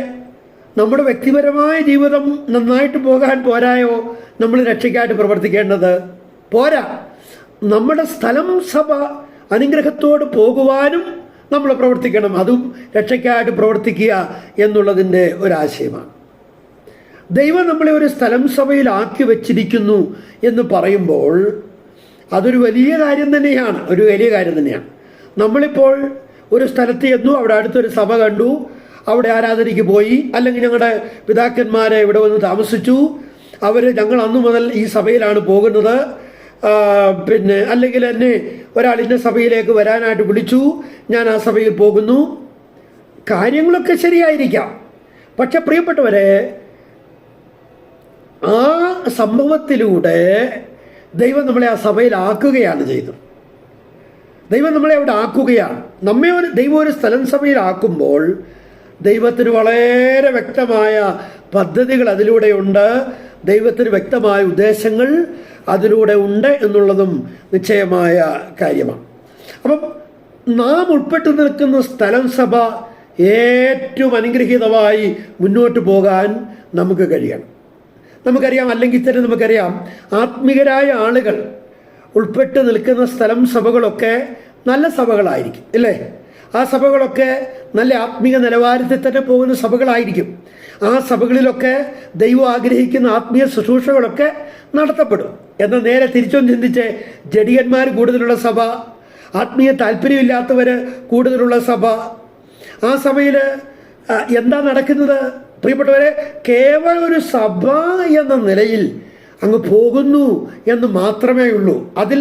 നമ്മുടെ വ്യക്തിപരമായ ജീവിതം നന്നായിട്ട് പോകാൻ പോരായോ നമ്മൾ രക്ഷയ്ക്കായിട്ട് പ്രവർത്തിക്കേണ്ടത്? പോരാ. നമ്മുടെ സ്ഥലം സഭ അനുഗ്രഹത്തോട് പോകുവാനും നമ്മൾ പ്രവർത്തിക്കണം. അതും രക്ഷയ്ക്കായിട്ട് പ്രവർത്തിക്കുക എന്നുള്ളതിൻ്റെ ഒരാശയമാണ്. ദൈവം നമ്മളെ ഒരു സ്ഥലം സഭയിലാക്കി വച്ചിരിക്കുന്നു എന്ന് പറയുമ്പോൾ അതൊരു വലിയ കാര്യം തന്നെയാണ്. നമ്മളിപ്പോൾ ഒരു സ്ഥലത്ത് ചെന്നു, അവിടെ അടുത്തൊരു സഭ കണ്ടു, അവിടെ ആരാധനയ്ക്ക് പോയി, അല്ലെങ്കിൽ ഞങ്ങളുടെ പിതാക്കന്മാരെ ഇവിടെ വന്ന് താമസിച്ചു, ഞങ്ങൾ അന്നു മുതൽ ഈ സഭയിലാണ് പോകുന്നത്, അല്ലെങ്കിൽ എന്നെ ഒരാൾ ഇന്ന സഭയിലേക്ക് വരാനായിട്ട് വിളിച്ചു, ഞാൻ ആ സഭയിൽ പോകുന്നു. കാര്യങ്ങളൊക്കെ ശരിയായിരിക്കാം. പക്ഷെ പ്രിയപ്പെട്ടവരെ, ആ സംഭവത്തിലൂടെ ദൈവം നമ്മളെ ആ സഭയിലാക്കുകയാണ് ചെയ്തത്. ദൈവം നമ്മളെ അവിടെ ആക്കുകയാണ്. ദൈവം ഒരു സ്ഥലം സഭയിലാക്കുമ്പോൾ ദൈവത്തിന് വളരെ വ്യക്തമായ പദ്ധതികൾ അതിലൂടെയുണ്ട്. ദൈവത്തിന് വ്യക്തമായ ഉദ്ദേശങ്ങൾ അതിലൂടെ ഉണ്ട് എന്നുള്ളതും നിശ്ചയമായ കാര്യമാണ്. അപ്പം നാം ഉൾപ്പെട്ടു നിൽക്കുന്ന സ്ഥലം സഭ ഏറ്റവും അനുഗ്രഹീതമായി മുന്നോട്ട് പോകാൻ നമുക്ക് കഴിയണം. നമുക്കറിയാം, അല്ലെങ്കിൽ തന്നെ നമുക്കറിയാം, ആത്മീകരായ ആളുകൾ ഉൾപ്പെട്ട് നിൽക്കുന്ന സ്ഥലം സഭകളൊക്കെ നല്ല സഭകളായിരിക്കും, ഇല്ലേ? ആ സഭകളൊക്കെ നല്ല ആത്മീക നിലവാരത്തിൽ തന്നെ പോകുന്ന സഭകളായിരിക്കും. ആ സഭകളിലൊക്കെ ദൈവം ആഗ്രഹിക്കുന്ന ആത്മീയ ശുശ്രൂഷകളൊക്കെ നടത്തപ്പെടും. എന്നാൽ നേരെ തിരിച്ചൊന്ന് ചിന്തിച്ച്, ജഡിയന്മാർ കൂടുതലുള്ള സഭ, ആത്മീയ താല്പര്യമില്ലാത്തവർ കൂടുതലുള്ള സഭ, ആ സഭയിൽ എന്താ നടക്കുന്നത്? പ്രിയപ്പെട്ടവരെ, കേവലം ഒരു സഭ എന്ന നിലയിൽ അങ്ങ് പോകുന്നു എന്ന് മാത്രമേ ഉള്ളൂ. അതിൽ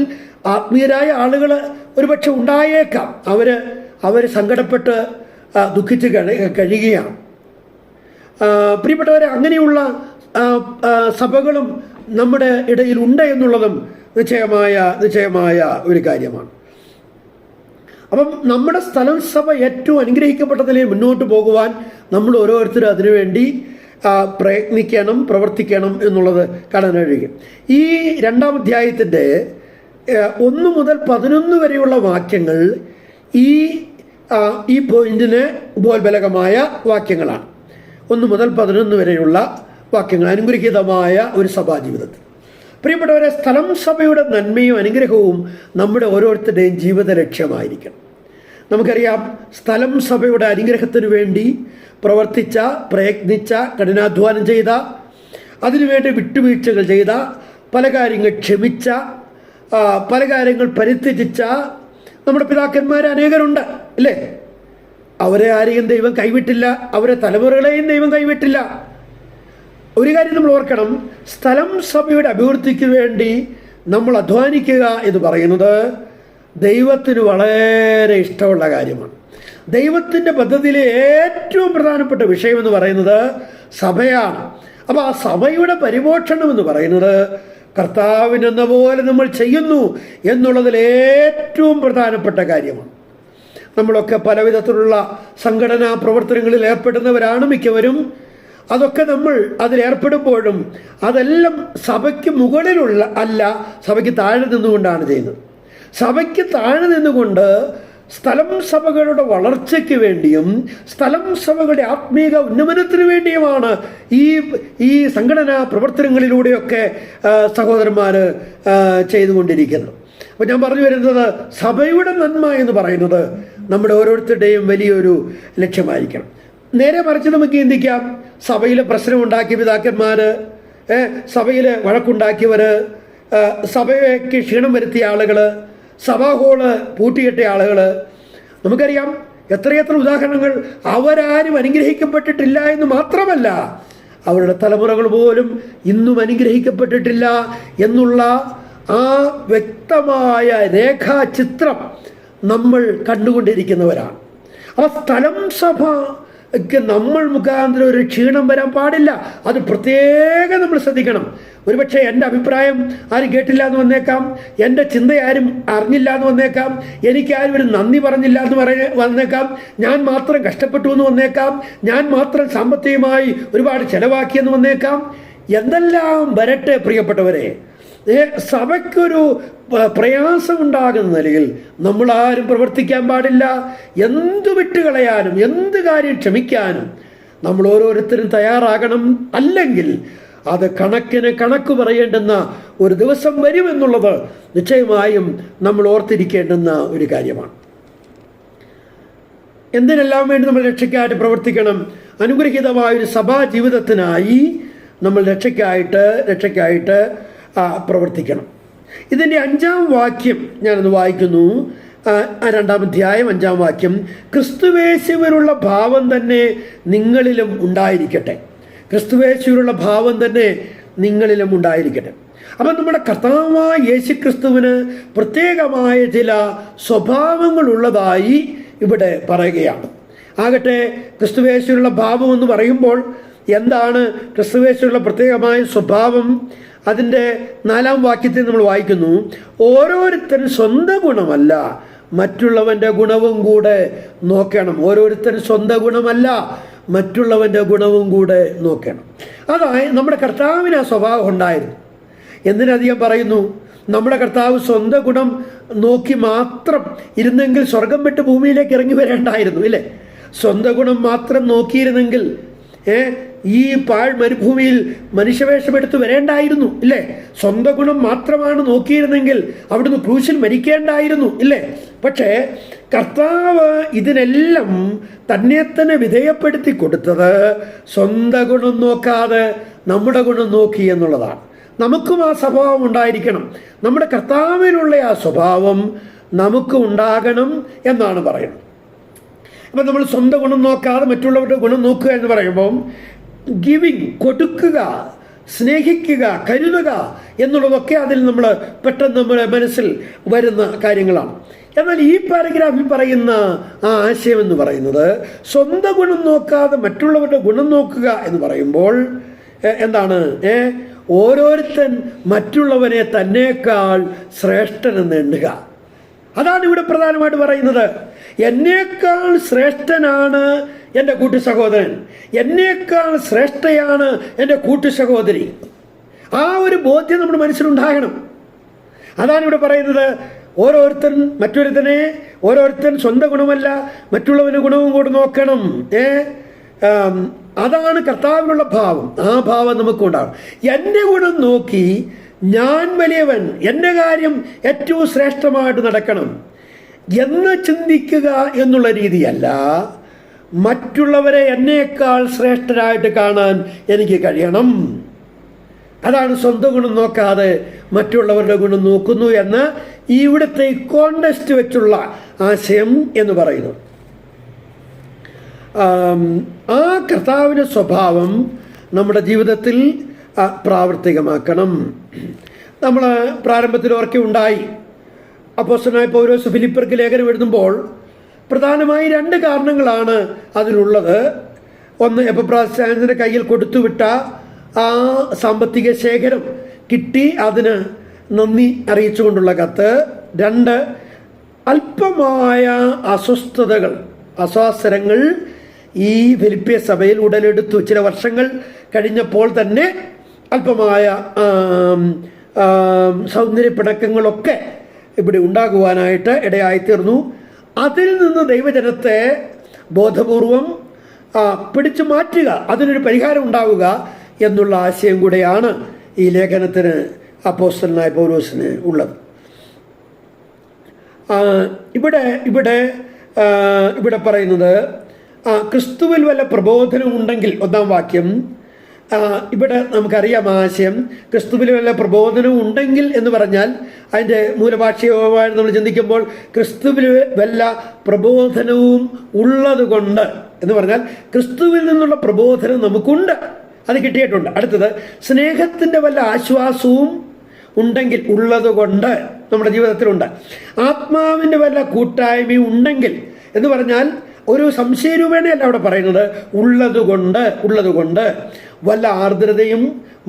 ആത്മീയരായ ആളുകൾ ഒരുപക്ഷെ ഉണ്ടായേക്കാം. അവർ സങ്കടപ്പെട്ട് ദുഃഖിച്ച് കഴിയുകയാണ്. പ്രിയപ്പെട്ടവരെ, അങ്ങനെയുള്ള സഭകളും നമ്മുടെ ഇടയിൽ ഉണ്ട് എന്നുള്ളതും നിശ്ചയമായ ഒരു കാര്യമാണ്. അപ്പം നമ്മുടെ സ്ഥലം സഭ ഏറ്റവും അനുഗ്രഹിക്കപ്പെട്ട നിലയിൽ മുന്നോട്ട് പോകുവാൻ നമ്മൾ ഓരോരുത്തരും അതിനുവേണ്ടി പ്രയത്നിക്കണം, പ്രവർത്തിക്കണം എന്നുള്ളത് കാണാൻ കഴിയും. ഈ 2-ാം അധ്യായത്തിൻ്റെ 1 മുതൽ 11 വരെയുള്ള വാക്യങ്ങൾ ഈ പോയിന്റിന് ഉപോത്ബലകമായ വാക്യങ്ങളാണ്. 1 മുതൽ 11 വരെയുള്ള വാക്യങ്ങൾ അനുഗ്രഹീതമായ ഒരു സഭാജീവിതത്തിൽ. പ്രിയപ്പെട്ടവരെ, സ്ഥലം സഭയുടെ നന്മയും അനുഗ്രഹവും നമ്മുടെ ഓരോരുത്തരുടെയും ജീവിത ലക്ഷ്യമായിരിക്കണം. നമുക്കറിയാം, സ്ഥലം സഭയുടെ അനുഗ്രഹത്തിനു വേണ്ടി പ്രവർത്തിച്ച, പ്രയത്നിച്ച, കഠിനാധ്വാനം ചെയ്ത, അതിനുവേണ്ടി വിട്ടുവീഴ്ചകൾ ചെയ്ത, പല കാര്യങ്ങൾ ക്ഷമിച്ച, പല കാര്യങ്ങൾ പരിത്യജിച്ച നമ്മുടെ പിതാക്കന്മാർ അനേകരുണ്ട്, അല്ലേ? അവരെ ആരെയും ദൈവം കൈവിട്ടില്ല, അവരെ തലമുറകളെയും ദൈവം കൈവിട്ടില്ല. ഒരു കാര്യം നമ്മൾ ഓർക്കണം, സ്ഥലം സഭയുടെ അഭിവൃദ്ധിക്ക് വേണ്ടി നമ്മൾ അധ്വാനിക്കുക എന്ന് പറയുന്നത് ദൈവത്തിന് വളരെ ഇഷ്ടമുള്ള കാര്യമാണ്. ദൈവത്തിൻ്റെ പദ്ധതിയിലെ ഏറ്റവും പ്രധാനപ്പെട്ട വിഷയം എന്ന് പറയുന്നത് സഭയാണ്. അപ്പോൾ ആ സഭയുടെ പരിപോഷണം എന്ന് പറയുന്നത് കർത്താവിനെന്ന പോലെ നമ്മൾ ചെയ്യുന്നു എന്നുള്ളതിൽ ഏറ്റവും പ്രധാനപ്പെട്ട കാര്യമാണ്. നമ്മളൊക്കെ പലവിധത്തിലുള്ള സംഘടനാ പ്രവർത്തനങ്ങളിൽ ഏർപ്പെടുന്നവരാണ് മിക്കവരും. അതൊക്കെ നമ്മൾ അതിലേർപ്പെടുമ്പോഴും അതെല്ലാം സഭയ്ക്ക് മുകളിലുള്ള അല്ല, സഭയ്ക്ക് താഴെ നിന്നുകൊണ്ടാണ് ചെയ്യുന്നത്. സഭയ്ക്ക് താഴെ നിന്നുകൊണ്ട് സ്ഥലം സഭകളുടെ വളർച്ചയ്ക്ക് വേണ്ടിയും സ്ഥലം സഭകളുടെ ആത്മീക ഉന്നമനത്തിന് വേണ്ടിയുമാണ് ഈ സംഘടനാ പ്രവർത്തനങ്ങളിലൂടെയൊക്കെ സഹോദരന്മാർ ചെയ്തുകൊണ്ടിരിക്കുന്നത്. അപ്പോൾ ഞാൻ പറഞ്ഞു വരുന്നത്, സഭയുടെ നന്മ എന്ന് പറയുന്നത് നമ്മുടെ ഓരോരുത്തരുടെയും വലിയൊരു ലക്ഷ്യമായിരിക്കണം. നേരെ മറിച്ച് നമുക്ക് ചിന്തിക്കാം, സഭയിൽ പ്രശ്നമുണ്ടാക്കിയ പിതാക്കന്മാർ, സഭയിൽ വഴക്കുണ്ടാക്കിയവർ, സഭയ്ക്ക് ക്ഷീണം വരുത്തിയ ആളുകൾ, സഭാ ഹോള് പൂട്ടിയിട്ട ആളുകൾ, നമുക്കറിയാം എത്രയെത്ര ഉദാഹരണങ്ങൾ. അവരാരും അനുഗ്രഹിക്കപ്പെട്ടിട്ടില്ല എന്ന് മാത്രമല്ല, അവരുടെ തലമുറകൾ പോലും ഇന്നും അനുഗ്രഹിക്കപ്പെട്ടിട്ടില്ല എന്നുള്ള ആ വ്യക്തമായ രേഖാചിത്രം നമ്മൾ കണ്ടുകൊണ്ടിരിക്കുന്നവരാണ്. അപ്പോൾ സ്ഥലം സഭയ്ക്ക് നമ്മൾ മുഖാന്തരം ഒരു ക്ഷീണം വരാൻ പാടില്ല. അത് പ്രത്യേകം നമ്മൾ ശ്രദ്ധിക്കണം. ഒരുപക്ഷെ എൻ്റെ അഭിപ്രായം ആരും കേട്ടില്ല എന്ന് വന്നേക്കാം, എൻ്റെ ചിന്ത ആരും അറിഞ്ഞില്ല എന്ന് വന്നേക്കാം, എനിക്കാരും ഒരു നന്ദി പറഞ്ഞില്ല എന്ന് വന്നേക്കാം, ഞാൻ മാത്രം കഷ്ടപ്പെട്ടു എന്ന് വന്നേക്കാം, ഞാൻ മാത്രം സാമ്പത്തികമായി ഒരുപാട് ചെലവാക്കിയെന്ന് വന്നേക്കാം. എന്തെല്ലാം വരട്ടെ പ്രിയപ്പെട്ടവരെ, സഭയ്ക്കൊരു പ്രയാസമുണ്ടാകുന്ന നിലയിൽ നമ്മളാരും പ്രവർത്തിക്കാൻ പാടില്ല. എന്ത് വിട്ടുകളയാനും എന്ത് കാര്യം ക്ഷമിക്കാനും നമ്മൾ ഓരോരുത്തരും തയ്യാറാകണം. അല്ലെങ്കിൽ അത് കണക്ക് പറയേണ്ടുന്ന ഒരു ദിവസം വരുമെന്നുള്ളത് നിശ്ചയമായും നമ്മൾ ഓർത്തിരിക്കേണ്ടുന്ന ഒരു കാര്യമാണ്. എന്തിനെല്ലാം വേണ്ടി നമ്മൾ രക്ഷയ്ക്കായിട്ട് പ്രവർത്തിക്കണം? അനുഗ്രഹീതമായൊരു സഭാ ജീവിതത്തിനായി നമ്മൾ രക്ഷയ്ക്കായിട്ട് പ്രവർത്തിക്കണം. ഇതിൻ്റെ 5-ാം വാക്യം ഞാനൊന്ന് വായിക്കുന്നു. 2-ാം അധ്യായം 5-ാം വാക്യം, ക്രിസ്തുവേശുവിലുള്ള ഭാവം തന്നെ നിങ്ങളിലും ഉണ്ടായിരിക്കട്ടെ. ക്രിസ്തുവേശുവിലുള്ള ഭാവം തന്നെ നിങ്ങളിലും ഉണ്ടായിരിക്കട്ടെ. അപ്പം നമ്മുടെ കർത്താവായ യേശു ക്രിസ്തുവിന് പ്രത്യേകമായ ചില സ്വഭാവങ്ങളുള്ളതായി ഇവിടെ പറയുകയാണ്. ആകട്ടെ, ക്രിസ്തുവേശുവിലുള്ള ഭാവം എന്ന് പറയുമ്പോൾ എന്താണ് ക്രിസ്തുവേശുവിലുള്ള പ്രത്യേകമായ സ്വഭാവം? അതിൻ്റെ 4-ാം വാക്യത്തിൽ നമ്മൾ വായിക്കുന്നു, ഓരോരുത്തരും സ്വന്തം ഗുണമല്ല മറ്റുള്ളവൻ്റെ ഗുണവും കൂടെ നോക്കണം. ഓരോരുത്തരും സ്വന്തം ഗുണമല്ല മറ്റുള്ളവൻ്റെ ഗുണവും കൂടെ നോക്കണം. അതായത് നമ്മുടെ കർത്താവിന് ആ സ്വഭാവം ഉണ്ടായിരുന്നു. എന്തിനധികം പറയുന്നു, നമ്മുടെ കർത്താവ് സ്വന്തം ഗുണം നോക്കി മാത്രം ഇരുന്നെങ്കിൽ സ്വർഗം വിട്ട് ഭൂമിയിലേക്ക് ഇറങ്ങി വരേണ്ടായിരുന്നു, ഇല്ലേ? സ്വന്തം ഗുണം മാത്രം നോക്കിയിരുന്നെങ്കിൽ ഈ മരുഭൂമിയിൽ മനുഷ്യവേഷമെടുത്ത് വരേണ്ടായിരുന്നു, ഇല്ലേ? സ്വന്തം ഗുണം മാത്രമാണ് നോക്കിയിരുന്നെങ്കിൽ അവിടുന്ന് ക്രൂശിൽ മരിക്കേണ്ടായിരുന്നു, ഇല്ലേ? പക്ഷേ കർത്താവ് ഇതിനെല്ലാം തന്നെ വിധേയപ്പെടുത്തി കൊടുത്തത് സ്വന്തം ഗുണം നോക്കാതെ നമ്മുടെ ഗുണം നോക്കി എന്നുള്ളതാണ്. നമുക്കും ആ സ്വഭാവം ഉണ്ടായിരിക്കണം. നമ്മുടെ കർത്താവിനുള്ള ആ സ്വഭാവം നമുക്ക് ഉണ്ടാകണം എന്നാണ് പറയുന്നത്. അപ്പം നമ്മൾ സ്വന്തം ഗുണം നോക്കാതെ മറ്റുള്ളവരുടെ ഗുണം നോക്കുക എന്ന് പറയുമ്പം ഗിവിങ്, കൊടുക്കുക, സ്നേഹിക്കുക, കരുതുക എന്നുള്ളതൊക്കെ അതിൽ നമ്മൾ പെട്ടെന്ന് നമ്മുടെ മനസ്സിൽ വരുന്ന കാര്യങ്ങളാണ്. എന്നാൽ ഈ പാരഗ്രാഫിൽ പറയുന്ന ആ ആശയം എന്ന് പറയുന്നത് സ്വന്തം ഗുണം നോക്കാതെ മറ്റുള്ളവരുടെ ഗുണം നോക്കുക എന്ന് പറയുമ്പോൾ എന്താണ്? ഓരോരുത്തൻ മറ്റുള്ളവനെ തന്നേക്കാൾ ശ്രേഷ്ഠനെന്ന് എണ്ണുക. അതാണ് ഇവിടെ പ്രധാനമായിട്ട് പറയുന്നത്. എന്നേക്കാൾ ശ്രേഷ്ഠനാണ് എൻ്റെ കൂട്ടു സഹോദരൻ, എന്നേക്കാൾ ശ്രേഷ്ഠയാണ് എൻ്റെ കൂട്ടു സഹോദരി. ആ ഒരു ബോധ്യം നമ്മുടെ മനസ്സിലുണ്ടാകണം. അതാണ് ഇവിടെ പറയുന്നത്. ഓരോരുത്തൻ സ്വന്തം ഗുണമല്ല മറ്റുള്ളവൻ്റെ ഗുണവും കൂടെ നോക്കണം. അതാണ് കർത്താവിനുള്ള ഭാവം. ആ ഭാവം നമുക്കുണ്ടാകും. എൻ്റെ ഗുണം നോക്കി ഞാൻ വലിയവൻ, എൻ്റെ കാര്യം ഏറ്റവും ശ്രേഷ്ഠമായിട്ട് നടക്കണം എന്ന് ചിന്തിക്കുക എന്നുള്ള രീതിയല്ല, മറ്റുള്ളവരെ എന്നേക്കാൾ ശ്രേഷ്ഠരായിട്ട് കാണാൻ എനിക്ക് കഴിയണം. അതാണ് സ്വന്തം ഗുണം നോക്കാതെ മറ്റുള്ളവരുടെ ഗുണം നോക്കുന്നു എന്ന് ഇവിടുത്തെ കോണ്ടെക്സ്റ്റ് വെച്ചുള്ള ആശയം എന്ന് പറയുന്നു. ആ കർത്താവിൻ്റെ സ്വഭാവം നമ്മുടെ ജീവിതത്തിൽ പ്രാവർത്തികമാക്കണം. നമ്മൾ പ്രാരംഭത്തിൽ ഓർക്കെ ഉണ്ടായി, അപ്പോസ്തലനായ പൗലോസ് ഫിലിപ്പർക്ക് ലേഖനം എഴുതുമ്പോൾ പ്രധാനമായി 2 കാരണങ്ങളാണ് അതിനുള്ളത്. ഒന്ന്, എപ്പഫ്രാസിന്റെ കയ്യിൽ കൊടുത്തുവിട്ട ആ സാമ്പത്തിക ശേഖരം കിട്ടി, അതിന് നന്ദി അറിയിച്ചുകൊണ്ടുള്ള കത്ത്. 2, അല്പമായ അസ്വാസ്ഥരങ്ങൾ ഈ ഫിലിപ്പിയ സഭയിൽ ഉടലെടുത്തു. ചില വർഷങ്ങൾ കഴിഞ്ഞപ്പോൾ തന്നെ അല്പമായ സൗന്ദര്യപ്പിണക്കങ്ങളൊക്കെ ഇവിടെ ഉണ്ടാകുവാനായിട്ട് ഇടയായിത്തീർന്നു. അതിൽ നിന്ന് ദൈവജനത്തെ ബോധപൂർവം പിടിച്ചു മാറ്റുക, അതിനൊരു പരിഹാരം ഉണ്ടാവുക എന്നുള്ള ആശയം കൂടെയാണ് ഈ ലേഖനത്തിന് അപ്പോസ്തലനായ പൗലോസിന് ഉള്ളത്. ഇവിടെ പറയുന്നത് ക്രിസ്തുവിൽ വല്ല പ്രബോധനം ഉണ്ടെങ്കിൽ, 1-ാം വാക്യം. ഇവിടെ നമുക്കറിയാം ആശയം. ക്രിസ്തുവിൽ വല്ല പ്രബോധനവും ഉണ്ടെങ്കിൽ എന്ന് പറഞ്ഞാൽ അതിൻ്റെ മൂലഭാഷയമായി നമ്മൾ ചിന്തിക്കുമ്പോൾ ക്രിസ്തുവിൽ വല്ല പ്രബോധനവും ഉള്ളത് കൊണ്ട് എന്ന് പറഞ്ഞാൽ ക്രിസ്തുവിൽ നിന്നുള്ള പ്രബോധനം നമുക്കുണ്ട്, അത് കിട്ടിയിട്ടുണ്ട്. അടുത്തത്, സ്നേഹത്തിൻ്റെ വല്ല ആശ്വാസവും ഉണ്ടെങ്കിൽ, ഉള്ളത് കൊണ്ട് നമ്മുടെ ജീവിതത്തിലുണ്ട്. ആത്മാവിൻ്റെ വല്ല കൂട്ടായ്മയും ഉണ്ടെങ്കിൽ എന്ന് പറഞ്ഞാൽ ഒരു സംശയരൂപേണയല്ല അവിടെ പറയുന്നത്, ഉള്ളതുകൊണ്ട് വല്ല ആർദ്രതയും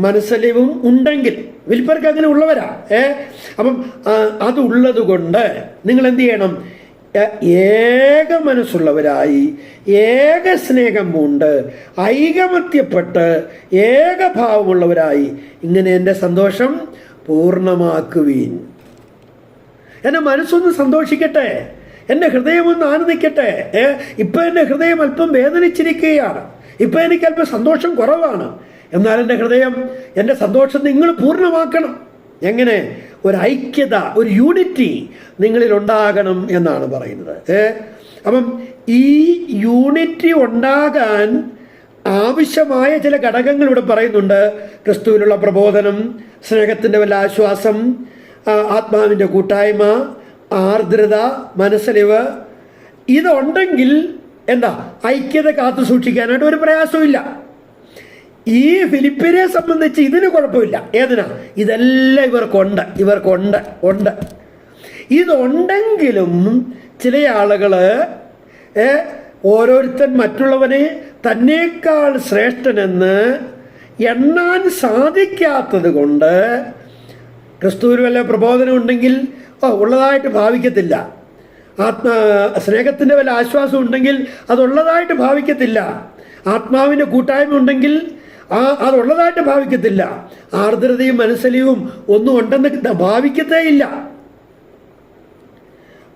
മനസ്സലിവും ഉണ്ടെങ്കിൽ. വിൽപ്പർക്ക് അങ്ങനെ ഉള്ളവരാ. അപ്പം അതുള്ളത് കൊണ്ട് നിങ്ങൾ എന്ത് ചെയ്യണം? ഏക മനസ്സുള്ളവരായി, ഏക സ്നേഹം പൂണ്ട്, ഐകമത്യപ്പെട്ട്, ഏകഭാവമുള്ളവരായി ഇങ്ങനെ എൻ്റെ സന്തോഷം പൂർണ്ണമാക്കുവീൻ. എൻ്റെ മനസ്സൊന്ന് സന്തോഷിക്കട്ടെ, എൻ്റെ ഹൃദയമൊന്ന് ആനന്ദിക്കട്ടെ. ഇപ്പം എൻ്റെ ഹൃദയം അല്പം വേദനിച്ചിരിക്കുകയാണ്, ഇപ്പം എനിക്ക് അല്പം സന്തോഷം കുറവാണ്. എന്നാൽ എൻ്റെ ഹൃദയം, എൻ്റെ സന്തോഷം നിങ്ങൾ പൂർണ്ണമാക്കണം. എങ്ങനെ? ഒരു ഐക്യത, ഒരു യൂണിറ്റി നിങ്ങളിൽ ഉണ്ടാകണം എന്നാണ് പറയുന്നത്. അപ്പം ഈ യൂണിറ്റി ഉണ്ടാകാൻ ആവശ്യമായ ചില ഘടകങ്ങൾ ഇവിടെ പറയുന്നുണ്ട്. ക്രിസ്തുവിലുള്ള പ്രബോധനം, സ്നേഹത്തിൻ്റെ വല്ല ആശ്വാസം, ആത്മാവിൻ്റെ കൂട്ടായ്മ, ആർദ്രത, മനസ്സലിവ്. ഇതുണ്ടെങ്കിൽ എന്താ? ഐക്യത കാത്തു സൂക്ഷിക്കാനായിട്ട് ഒരു പ്രയാസമില്ല. ഈ ഫിലിപ്പിനെ സംബന്ധിച്ച് ഇതിന് കുഴപ്പമില്ല. ഏതിനാ? ഇതെല്ലാം ഇവർക്കുണ്ട്. ഇതുണ്ടെങ്കിലും ചില ആളുകൾ ഓരോരുത്തൻ മറ്റുള്ളവനെ തന്നേക്കാൾ ശ്രേഷ്ഠനെന്ന് എണ്ണാൻ സാധിക്കാത്തത് കൊണ്ട് ക്രിസ്തുവിൽ വല്ല പ്രബോധനം ഉണ്ടെങ്കിൽ ഉള്ളതായിട്ട് ഭാവിക്കത്തില്ല. സ്നേഹത്തിൻ്റെ വല്ല ആശ്വാസം ഉണ്ടെങ്കിൽ അതുള്ളതായിട്ട് ഭാവിക്കത്തില്ല. ആത്മാവിൻ്റെ കൂട്ടായ്മ ഉണ്ടെങ്കിൽ അതുള്ളതായിട്ട് ഭാവിക്കത്തില്ല. ആർദ്രതയും മനസ്സലിവും ഒന്നും ഉണ്ടെന്ന് ഭാവിക്കത്തേയില്ല.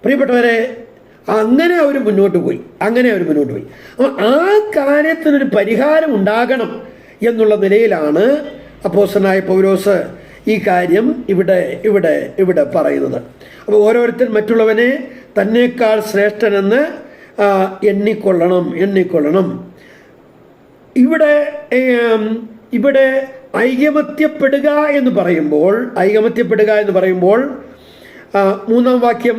പ്രിയപ്പെട്ടവരെ, അങ്ങനെ അവർ മുന്നോട്ട് പോയി. അപ്പോൾ ആ കാര്യത്തിനൊരു പരിഹാരം ഉണ്ടാകണം എന്നുള്ള നിലയിലാണ് അപ്പോസ്തലനായ പൗലോസ് ഈ കാര്യം ഇവിടെ പറയുന്നത്. അപ്പോൾ ഓരോരുത്തർ മറ്റുള്ളവനെ തന്നേക്കാൾ ശ്രേഷ്ഠനെന്ന് എണ്ണിക്കൊള്ളണം. ഇവിടെ ഐകമത്യപ്പെടുക എന്ന് പറയുമ്പോൾ മൂന്നാം വാക്യം,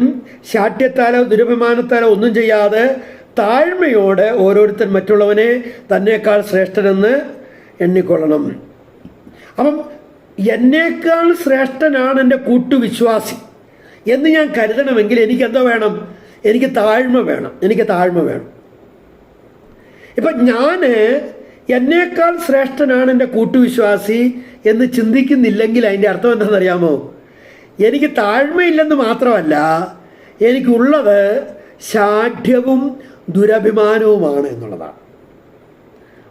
ശാഠ്യത്താലോ ദുരഭിമാനത്താലോ ഒന്നും ചെയ്യാതെ താഴ്മയോടെ ഓരോരുത്തർ മറ്റുള്ളവനെ തന്നേക്കാൾ ശ്രേഷ്ഠനെന്ന് എണ്ണിക്കൊള്ളണം. അപ്പം എന്നേക്കാൾ ശ്രേഷ്ഠനാണ് എൻ്റെ കൂട്ടുവിശ്വാസി എന്ന് ഞാൻ കരുതണമെങ്കിൽ എനിക്കെന്തോ വേണം? എനിക്ക് താഴ്മ വേണം. ഇപ്പം ഞാൻ എന്നേക്കാൾ ശ്രേഷ്ഠനാണ് എൻ്റെ കൂട്ടുവിശ്വാസി എന്ന് ചിന്തിക്കുന്നില്ലെങ്കിൽ അതിൻ്റെ അർത്ഥം എന്താണെന്നറിയാമോ? എനിക്ക് താഴ്മയില്ലെന്ന് മാത്രമല്ല, എനിക്കുള്ളത് ശാഠ്യവും ദുരഭിമാനവുമാണ് എന്നുള്ളതാണ്.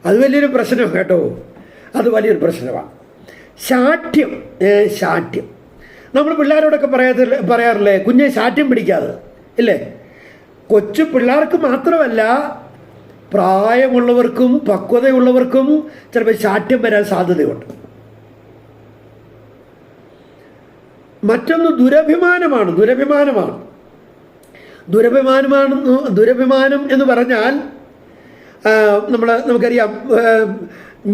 അത് വലിയൊരു പ്രശ്നം കേട്ടോ, അത് വലിയൊരു പ്രശ്നമാണ്. ശാഠ്യം. നമ്മൾ പിള്ളേരോടൊക്കെ പറയാറില്ലേ, കുഞ്ഞെ ശാഠ്യം പിടിക്കാതെ, ഇല്ലേ? കൊച്ചു പിള്ളേർക്ക് മാത്രമല്ല, പ്രായമുള്ളവർക്കും പക്വതയുള്ളവർക്കും ചിലപ്പോൾ ശാഠ്യം വരാൻ സാധ്യതയുണ്ട്. മറ്റൊന്ന് ദുരഭിമാനം എന്ന് പറഞ്ഞാൽ നമുക്കറിയാം,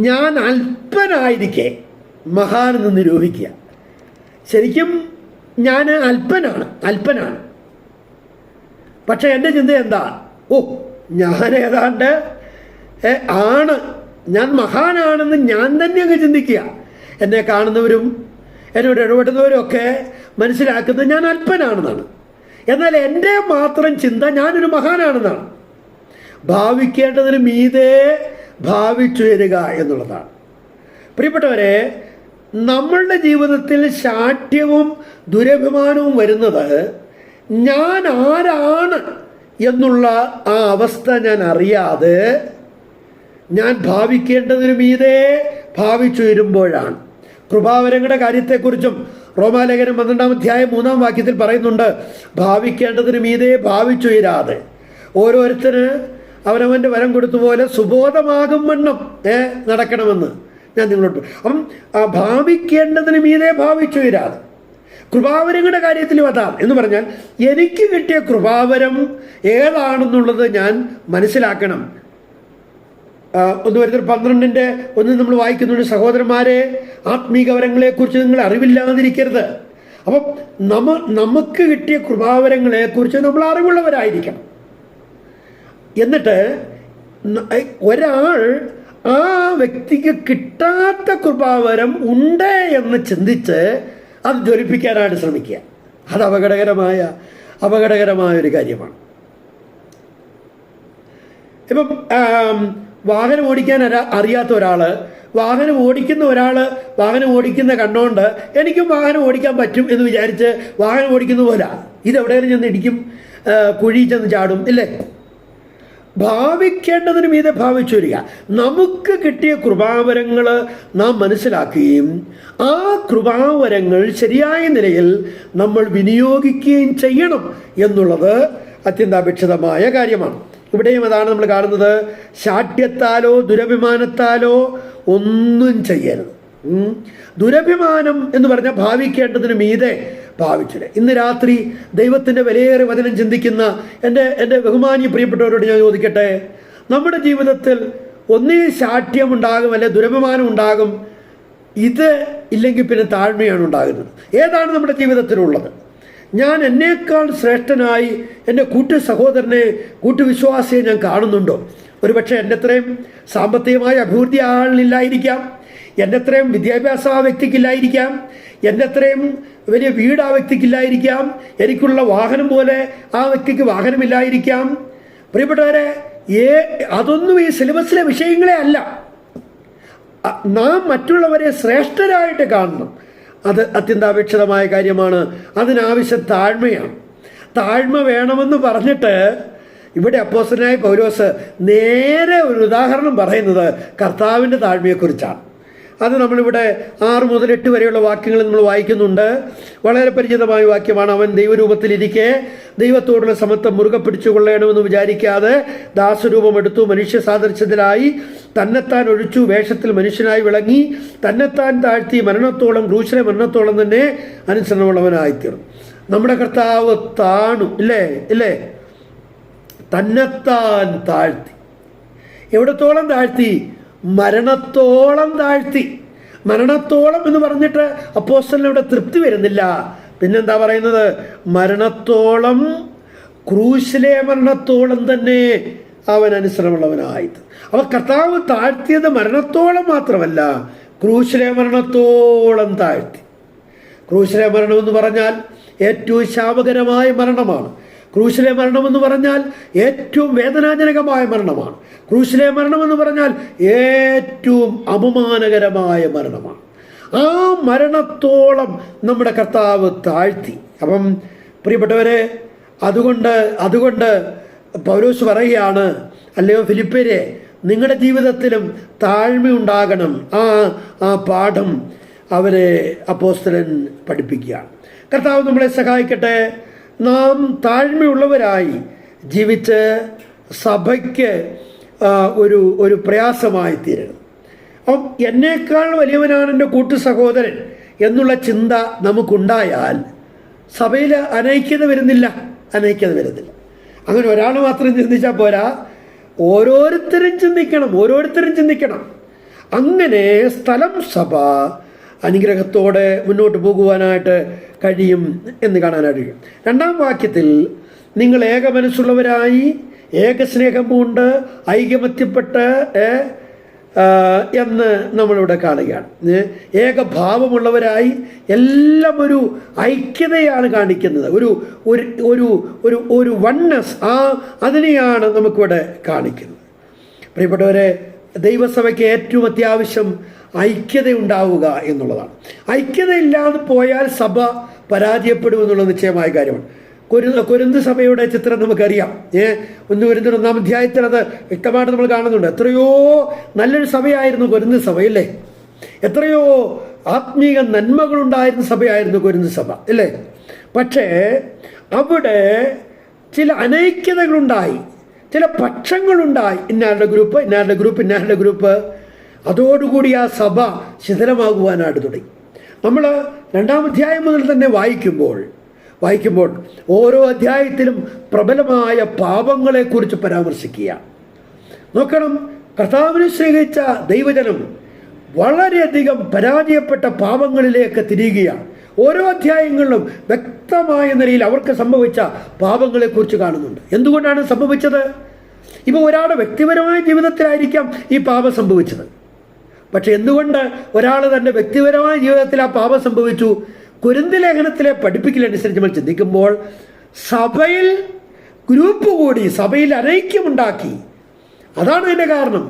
ഞാൻ അല്പനായിരിക്കെ മഹാനെന്ന് നിരൂപിക്കുക. ശരിക്കും ഞാൻ അല്പനാണ്. പക്ഷെ എൻ്റെ ചിന്ത എന്താ? ഞാൻ ഏതാണ്ട് ഞാൻ മഹാനാണെന്ന് ഞാൻ തന്നെ അങ്ങ് ചിന്തിക്കുക. എന്നെ കാണുന്നവരും എന്നോട് ഇടപെടുന്നവരും ഒക്കെ മനസ്സിലാക്കുന്നത് ഞാൻ അല്പനാണെന്നാണ്. എന്നാൽ എൻ്റെ മാത്രം ചിന്ത ഞാനൊരു മഹാനാണെന്നാണ്. ഭാവിക്കേണ്ടതിന് മീതെ ഭാവിച്ചുയരുക എന്നുള്ളതാണ്. പ്രിയപ്പെട്ടവരെ, നമ്മളുടെ ജീവിതത്തിൽ ശാഠ്യവും ദുരഭിമാനവും വരുന്നത് ഞാൻ ആരാണ് എന്നുള്ള ആ അവസ്ഥ ഞാൻ അറിയാതെ ഞാൻ ഭാവിക്കേണ്ടതിന് മീതെ ഭാവിച്ചുയരുമ്പോഴാണ്. കൃപാവരങ്ങളുടെ കാര്യത്തെക്കുറിച്ചും റോമാലേഖനം 12-ാം അധ്യായം 3-ാം വാക്യത്തിൽ പറയുന്നുണ്ട്, ഭാവിക്കേണ്ടതിന് മീതെ ഭാവിച്ചുയരാതെ ഓരോരുത്തര് അവനവൻ്റെ വരം കൊടുത്തുപോലെ സുബോധമാകും വണ്ണം നടക്കണമെന്ന് ഞാൻ നിങ്ങളോട്. അപ്പം ഭാവിക്കേണ്ടതിന് മീതെ ഭാവിച്ചുയരാതെ കൃപാവരങ്ങളുടെ കാര്യത്തിലും അതാണ്. എന്ന് പറഞ്ഞാൽ എനിക്ക് കിട്ടിയ കൃപാവരം ഏതാണെന്നുള്ളത് ഞാൻ മനസ്സിലാക്കണം. 1 കൊരിന്ത്യർ 12:1 നമ്മൾ വായിക്കുന്നുണ്ട്, സഹോദരന്മാരെ, ആത്മീകവരങ്ങളെക്കുറിച്ച് നിങ്ങൾ അറിവില്ലാതിരിക്കരുത്. അപ്പം നമുക്ക് കിട്ടിയ കൃപാവരങ്ങളെക്കുറിച്ച് നമ്മൾ അറിവുള്ളവരായിരിക്കണം. എന്നിട്ട് ഒരാൾ ആ വ്യക്തിക്ക് കിട്ടാത്ത കൃപാവരം ഉണ്ട് എന്ന് ചിന്തിച്ച് അത് ജ്വലിപ്പിക്കാനായിട്ട് ശ്രമിക്കുക. അത് അപകടകരമായ ഒരു കാര്യമാണ്. ഇപ്പം വാഹനം ഓടിക്കാൻ അറിയാത്ത ഒരാൾ വാഹനം ഓടിക്കുന്ന കണ്ണുകൊണ്ട് എനിക്കും വാഹനം ഓടിക്കാൻ പറ്റും എന്ന് വിചാരിച്ച് വാഹനം ഓടിക്കുന്ന പോലെ ഇതെവിടെയെങ്കിലും ചെന്ന് ഇടിക്കും, കുഴി ചെന്ന് ചാടും, ഇല്ലേ? ഭാവിക്കേണ്ടതിന് മീതെ ഭാവിച്ചു വരിക. നമുക്ക് കിട്ടിയ കൃപാവരങ്ങൾ നാം മനസ്സിലാക്കുകയും ആ കൃപാവരങ്ങൾ ശരിയായ നിലയിൽ നമ്മൾ വിനിയോഗിക്കുകയും ചെയ്യണം എന്നുള്ളത് അത്യന്താപേക്ഷിതമായ കാര്യമാണ്. ഇവിടെയും അതാണ് നമ്മൾ കാണുന്നത്. ശാഠ്യത്താലോ ദുരഭിമാനത്താലോ ഒന്നും ചെയ്യരുത്. ദുരഭിമാനം എന്ന് പറഞ്ഞാൽ ഭാവിക്കേണ്ടതിന് മീതെ ഭാവിച്ചില്ല. ഇന്ന് രാത്രി ദൈവത്തിൻ്റെ വിലയേറെ വചനം ചിന്തിക്കുന്ന എൻ്റെ ബഹുമാന്യ പ്രിയപ്പെട്ടവരോട് ഞാൻ ചോദിക്കട്ടെ, നമ്മുടെ ജീവിതത്തിൽ ഒന്നീ ശാഠ്യം ഉണ്ടാകും, അല്ലെ ദുരഭിമാനം ഉണ്ടാകും. ഇത് ഇല്ലെങ്കിൽ പിന്നെ താഴ്മയാണ് ഉണ്ടാകുന്നത്. ഏതാണ് നമ്മുടെ ജീവിതത്തിലുള്ളത്? ഞാൻ എന്നേക്കാൾ ശ്രേഷ്ഠനായി എൻ്റെ സഹോദരനെ കൂട്ടുവിശ്വാസിയെ ഞാൻ കാണുന്നുണ്ടോ? ഒരുപക്ഷെ എൻ്റെ അത്രയും സാമ്പത്തികമായ അഭിവൃദ്ധി ആളില്ലായിരിക്കാം, എൻ്റെ അത്രയും വിദ്യാഭ്യാസം ആ വ്യക്തിക്കില്ലായിരിക്കാം, എൻ്റെ അത്രയും വലിയ വീട് ആ വ്യക്തിക്കില്ലായിരിക്കാം, എനിക്കുള്ള വാഹനം പോലെ ആ വ്യക്തിക്ക് വാഹനമില്ലായിരിക്കാം. പ്രിയപ്പെട്ടവരെ, അതൊന്നും ഈ സിലബസിലെ വിഷയങ്ങളെ അല്ല. നാം മറ്റുള്ളവരെ ശ്രേഷ്ഠരായിട്ട് കാണണം. അത് അത്യന്താപേക്ഷിതമായ കാര്യമാണ്. അതിനാവശ്യം താഴ്മയാണ്. താഴ്മ വേണമെന്ന് പറഞ്ഞിട്ട് ഇവിടെ അപ്പോസ്തലനായ പൗലോസ് നേരെ ഒരു ഉദാഹരണം പറയുന്നത് കർത്താവിൻ്റെ താഴ്മയെക്കുറിച്ചാണ്. അത് നമ്മളിവിടെ 6 മുതൽ 8 വരെയുള്ള വാക്യങ്ങൾ നമ്മൾ വായിക്കുന്നുണ്ട്. വളരെ പരിചിതമായ വാക്യമാണ്. അവൻ ദൈവരൂപത്തിലിരിക്കെ ദൈവത്തോടുള്ള സമത്വം മുറുകെ പിടിച്ചുകൊള്ളണമെന്ന് വിചാരിക്കാതെ ദാസരൂപം എടുത്തു, മനുഷ്യ സാദൃശ്യത്തിലായി തന്നെത്താൻ ഒഴിച്ചു, വേഷത്തിൽ മനുഷ്യനായി വിളങ്ങി, തന്നെത്താൻ താഴ്ത്തി, മരണത്തോളം, ക്രൂശിലെ മരണത്തോളം തന്നെ അനുസരണമുള്ളവനായിത്തീർന്നു. നമ്മുടെ കർത്താവ് താണു, ഇല്ലേ? തന്നെത്താൻ താഴ്ത്തി. എവിടത്തോളം താഴ്ത്തി? മരണത്തോളം താഴ്ത്തി. മരണത്തോളം എന്ന് പറഞ്ഞിട്ട് അപ്പോസ്തലന് ഇവിടെ തൃപ്തി വരുന്നില്ല. പിന്നെന്താ പറയുന്നത്? മരണത്തോളം, ക്രൂശിലെ മരണത്തോളം തന്നെ അവൻ അനുസരണമുള്ളവനായത്. അപ്പോൾ കർത്താവ് താഴ്ത്തിയത് മരണത്തോളം മാത്രമല്ല, ക്രൂശിലെ മരണത്തോളം താഴ്ത്തി. ക്രൂശിലെ മരണം എന്ന് പറഞ്ഞാൽ ഏറ്റവും ശാപകരമായ മരണമാണ്. ക്രൂശിലെ മരണമെന്ന് പറഞ്ഞാൽ ഏറ്റവും വേദനാജനകമായ മരണമാണ്. ക്രൂശിലെ മരണമെന്ന് പറഞ്ഞാൽ ഏറ്റവും അപമാനകരമായ മരണമാണ്. ആ മരണത്തോളം നമ്മുടെ കർത്താവ് താഴ്ത്തി. അപ്പം പ്രിയപ്പെട്ടവരെ, അതുകൊണ്ട് പൗലോസ് പറയുകയാണ്, അല്ലയോ ഫിലിപ്പ്യരെ, നിങ്ങളുടെ ജീവിതത്തിലും താഴ്മയുണ്ടാകണം. ആ പാഠം അവരെ അപ്പോസ്തലൻ പഠിപ്പിക്കുകയാണ്. കർത്താവ് നമ്മളെ സഹായിക്കട്ടെ. നാം താഴ്മയുള്ളവരായി ജീവിച്ച് സഭയ്ക്ക് ഒരു പ്രയാസമായി തീരരുത്. അപ്പം എന്നേക്കാൾ വലിയവനാണ് എൻ്റെ കൂട്ടു സഹോദരൻ എന്നുള്ള ചിന്ത നമുക്കുണ്ടായാൽ സഭയിൽ അനൈക്യത വരുന്നില്ല. അങ്ങനെ ഒരാൾ മാത്രം ചിന്തിച്ചാൽ പോരാ, ഓരോരുത്തരും ചിന്തിക്കണം. അങ്ങനെ സ്ഥലം സഭ അനുഗ്രഹത്തോടെ മുന്നോട്ട് പോകുവാനായിട്ട് കഴിയും എന്ന് കാണാനായിട്ട് കഴിയും. 2-ാം വാക്യത്തിൽ നിങ്ങൾ ഏക മനസ്സുള്ളവരായി ഏകസ്നേഹം കൊണ്ട് ഐകമത്യപ്പെട്ട് എന്ന് നമ്മളിവിടെ കാണുകയാണ്. ഏകഭാവമുള്ളവരായി എല്ലാം ഒരു ഐക്യതയാണ് കാണിക്കുന്നത്. ഒരു വൺനെസ്, അതിനെയാണ് നമുക്കിവിടെ കാണിക്കുന്നത്. പ്രിയപ്പെട്ടവരെ, ദൈവസഭയ്ക്ക് ഏറ്റവും അത്യാവശ്യം ഐക്യത ഉണ്ടാവുക എന്നുള്ളതാണ്. ഐക്യതയില്ലാതെ പോയാൽ സഭ പരാജയപ്പെടുമെന്നുള്ള നിശ്ചയമായ കാര്യമാണ്. കൊരിന്ത് സഭയുടെ ചിത്രം നമുക്കറിയാം. 1 കൊരിന്ത്യർ 1-ാം അധ്യായത്തിൽ അത് വ്യക്തമായിട്ട് നമ്മൾ കാണുന്നുണ്ട്. എത്രയോ നല്ലൊരു സഭയായിരുന്നു കൊരിന്ത് സഭ, ഇല്ലേ? എത്രയോ ആത്മീക നന്മകളുണ്ടായിരുന്ന സഭയായിരുന്നു കൊരിന്ത് സഭ, ഇല്ലേ? പക്ഷേ അവിടെ ചില അനൈക്യതകളുണ്ടായി, ചില പക്ഷങ്ങളുണ്ടായി. ഇന്നാരുടെ ഗ്രൂപ്പ്. അതോടുകൂടി ആ സഭ ശിഥിലമാകുവാനായിട്ട് തുടങ്ങി. നമ്മൾ 2-ാം അധ്യായം മുതൽ തന്നെ വായിക്കുമ്പോൾ ഓരോ അധ്യായത്തിലും പ്രബലമായ പാപങ്ങളെക്കുറിച്ച് പരാമർശിക്കുക. നോക്കണം, കർത്താവിനെ സ്നേഹിച്ച ദൈവജനം വളരെയധികം പരാജയപ്പെട്ട പാപങ്ങളിലേക്ക് തിരിയുകയാണ്. ഓരോ അധ്യായങ്ങളിലും വ്യക്തമായ നിലയിൽ അവർക്ക് സംഭവിച്ച പാപങ്ങളെക്കുറിച്ച് കാണുന്നുണ്ട്. എന്തുകൊണ്ടാണ് സംഭവിച്ചത്? ഇപ്പോൾ ഒരാളുടെ വ്യക്തിപരമായ ജീവിതത്തിലായിരിക്കാം ഈ പാപം സംഭവിച്ചത്. പക്ഷെ എന്തുകൊണ്ട് ഒരാൾ തൻ്റെ വ്യക്തിപരമായ ജീവിതത്തിൽ ആ പാപം സംഭവിച്ചു? കൊരിന്ത് ലേഖനത്തിലെ പഠിപ്പിക്കലനുസരിച്ച് നമ്മൾ ചിന്തിക്കുമ്പോൾ സഭയിൽ ഗ്രൂപ്പ് കൂടി, സഭയിൽ അനൈക്യമുണ്ടാക്കി. അതാണ് അതിൻ്റെ കാരണം.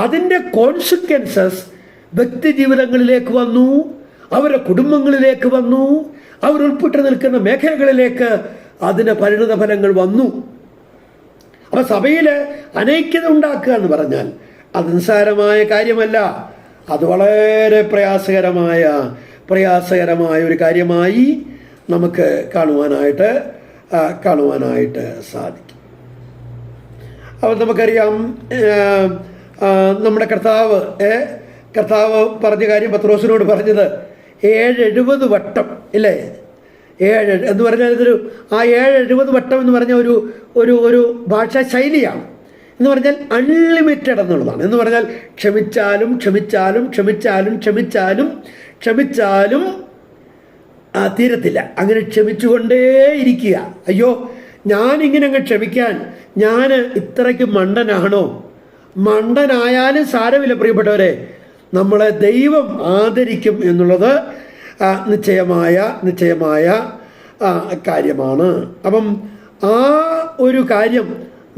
അതിൻ്റെ കോൺസിക്വൻസസ് വ്യക്തി ജീവിതങ്ങളിലേക്ക് വന്നു, അവരുടെ കുടുംബങ്ങളിലേക്ക് വന്നു, അവർ ഉൾപ്പെട്ട് നിൽക്കുന്ന മേഖലകളിലേക്ക് അതിന് പരിണിത ഫലങ്ങൾ വന്നു. അപ്പോൾ സഭയിൽ അനൈക്യത ഉണ്ടാക്കുക എന്ന് പറഞ്ഞാൽ അത് നിസ്സാരമായ കാര്യമല്ല. അത് വളരെ പ്രയാസകരമായ ഒരു കാര്യമായി നമുക്ക് കാണുവാനായിട്ട് സാധിക്കും. അപ്പോൾ നമുക്കറിയാം, നമ്മുടെ കർത്താവ് പറഞ്ഞ കാര്യം പത്രോസിനോട് പറഞ്ഞത് 70 വട്ടം, ഇല്ലേ? 7 എന്ന് പറഞ്ഞാൽ ഇതൊരു 70 വട്ടം എന്ന് പറഞ്ഞ ഒരു ഭാഷാ ശൈലിയാണ്. എന്ന് പറഞ്ഞാൽ അൺലിമിറ്റഡ് എന്നുള്ളതാണ്. എന്ന് പറഞ്ഞാൽ ക്ഷമിച്ചാലും തീരത്തില്ല. അങ്ങനെ ക്ഷമിച്ചുകൊണ്ടേയിരിക്കുക. അയ്യോ, ഞാനിങ്ങനെ അങ്ങ് ക്ഷമിക്കാൻ ഞാൻ ഇത്രയ്ക്ക് മണ്ടനാണോ? മണ്ടനായാലും സാരമില്ല പ്രിയപ്പെട്ടവരെ, നമ്മളെ ദൈവം ആദരിക്കും എന്നുള്ളത് നിശ്ചയമായ കാര്യമാണ്. അപ്പം ആ ഒരു കാര്യം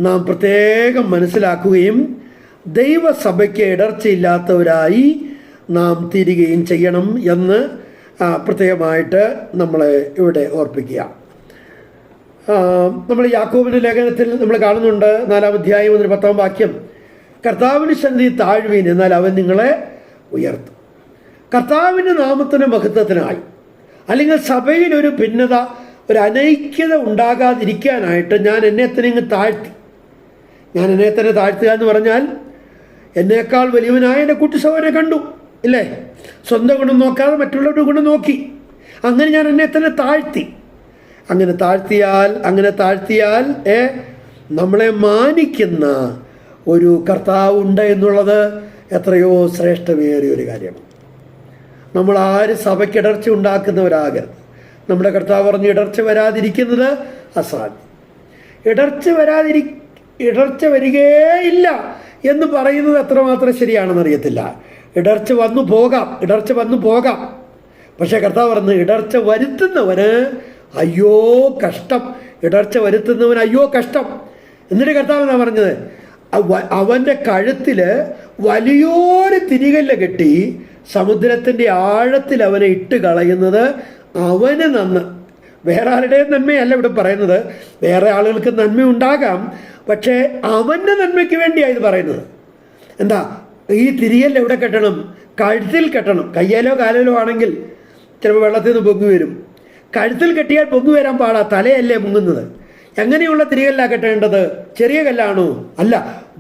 നാം പ്രത്യേകം മനസ്സിലാക്കുകയും ദൈവസഭയ്ക്ക് ഇടർച്ചയില്ലാത്തവരായി നാം തീരുകയും ചെയ്യണം എന്ന് പ്രത്യേകമായിട്ട് നമ്മളെ ഇവിടെ ഓർപ്പിക്കുക. നമ്മൾ യാക്കോബിൻ്റെ ലേഖനത്തിൽ നമ്മൾ കാണുന്നുണ്ട് 4-ാം അധ്യായം 10-ാം വാക്യം, കർത്താവിന് സന്നിധി താഴ്വീൻ, എന്നാൽ അവൻ നിങ്ങളെ ഉയർത്തും. കർത്താവിൻ്റെ നാമത്തിന് മഹത്വത്തിനായി, അല്ലെങ്കിൽ സഭയിൽ ഒരു ഭിന്നത, ഒരു അനൈക്യത ഉണ്ടാകാതിരിക്കാനായിട്ട് ഞാൻ എന്നെ തന്നെ ഇങ്ങ് താഴ്ത്തി. ഞാൻ എന്നെ തന്നെ താഴ്ത്തുക എന്ന് പറഞ്ഞാൽ എന്നേക്കാൾ വലിയവനായ എൻ്റെ കൂട്ടുസഹോദരനെ കണ്ടു, ഇല്ലേ? സ്വന്തം ഗുണം നോക്കാതെ മറ്റുള്ളവരുടെ ഗുണം നോക്കി. അങ്ങനെ ഞാൻ എന്നെ തന്നെ താഴ്ത്തി. അങ്ങനെ താഴ്ത്തിയാൽ നമ്മളെ മാനിക്കുന്ന ഒരു കർത്താവുണ്ട് എന്നുള്ളത് എത്രയോ ശ്രേഷ്ഠമേറിയ ഒരു കാര്യമാണ്. നമ്മൾ ആരും സഭയ്ക്ക് ഇടർച്ച ഉണ്ടാക്കുന്നവരാകരുത്. നമ്മുടെ കർത്താവ് പറഞ്ഞു, ഇടർച്ച വരാതിരിക്കുന്നത് അസാധ്യം. ഇടർച്ച വരികയില്ല എന്ന് പറയുന്നത് എത്രമാത്രം ശരിയാണെന്ന് അറിയത്തില്ല. ഇടർച്ച വന്നു പോകാം. പക്ഷേ കർത്താവ് പറഞ്ഞു, ഇടർച്ച വരുത്തുന്നവന് അയ്യോ കഷ്ടം. എന്നിട്ട് കർത്താവ് എന്നാ പറഞ്ഞത്, അവൻ്റെ കഴുത്തിൽ വലിയൊരു തിരികല്ല് കെട്ടി സമുദ്രത്തിൻ്റെ ആഴത്തിൽ അവനെ ഇട്ട് കളയുന്നത് അവന് നന്ന്. വേറെ ആരുടെയും നന്മയല്ല ഇവിടെ പറയുന്നത്. വേറെ ആളുകൾക്ക് നന്മ ഉണ്ടാകാം, പക്ഷേ അവൻ്റെ നന്മയ്ക്ക് വേണ്ടിയാണ് ഇത് പറയുന്നത്. എന്താ, ഈ തിരികല്ല് എവിടെ കെട്ടണം? കഴുത്തിൽ കെട്ടണം. കയ്യിലോ കാലിലോ ആണെങ്കിൽ ചിലപ്പോൾ വെള്ളത്തിൽ നിന്ന് പൊങ്ങി വരും. കഴുത്തിൽ കെട്ടിയാൽ പൊങ്ങി വരാൻ പാടാ, തലയല്ലേ മുങ്ങുന്നത്. എങ്ങനെയുള്ള തിരികല്ലാണ് കെട്ടേണ്ടത്? ചെറിയ കല്ലാണോ? അല്ല,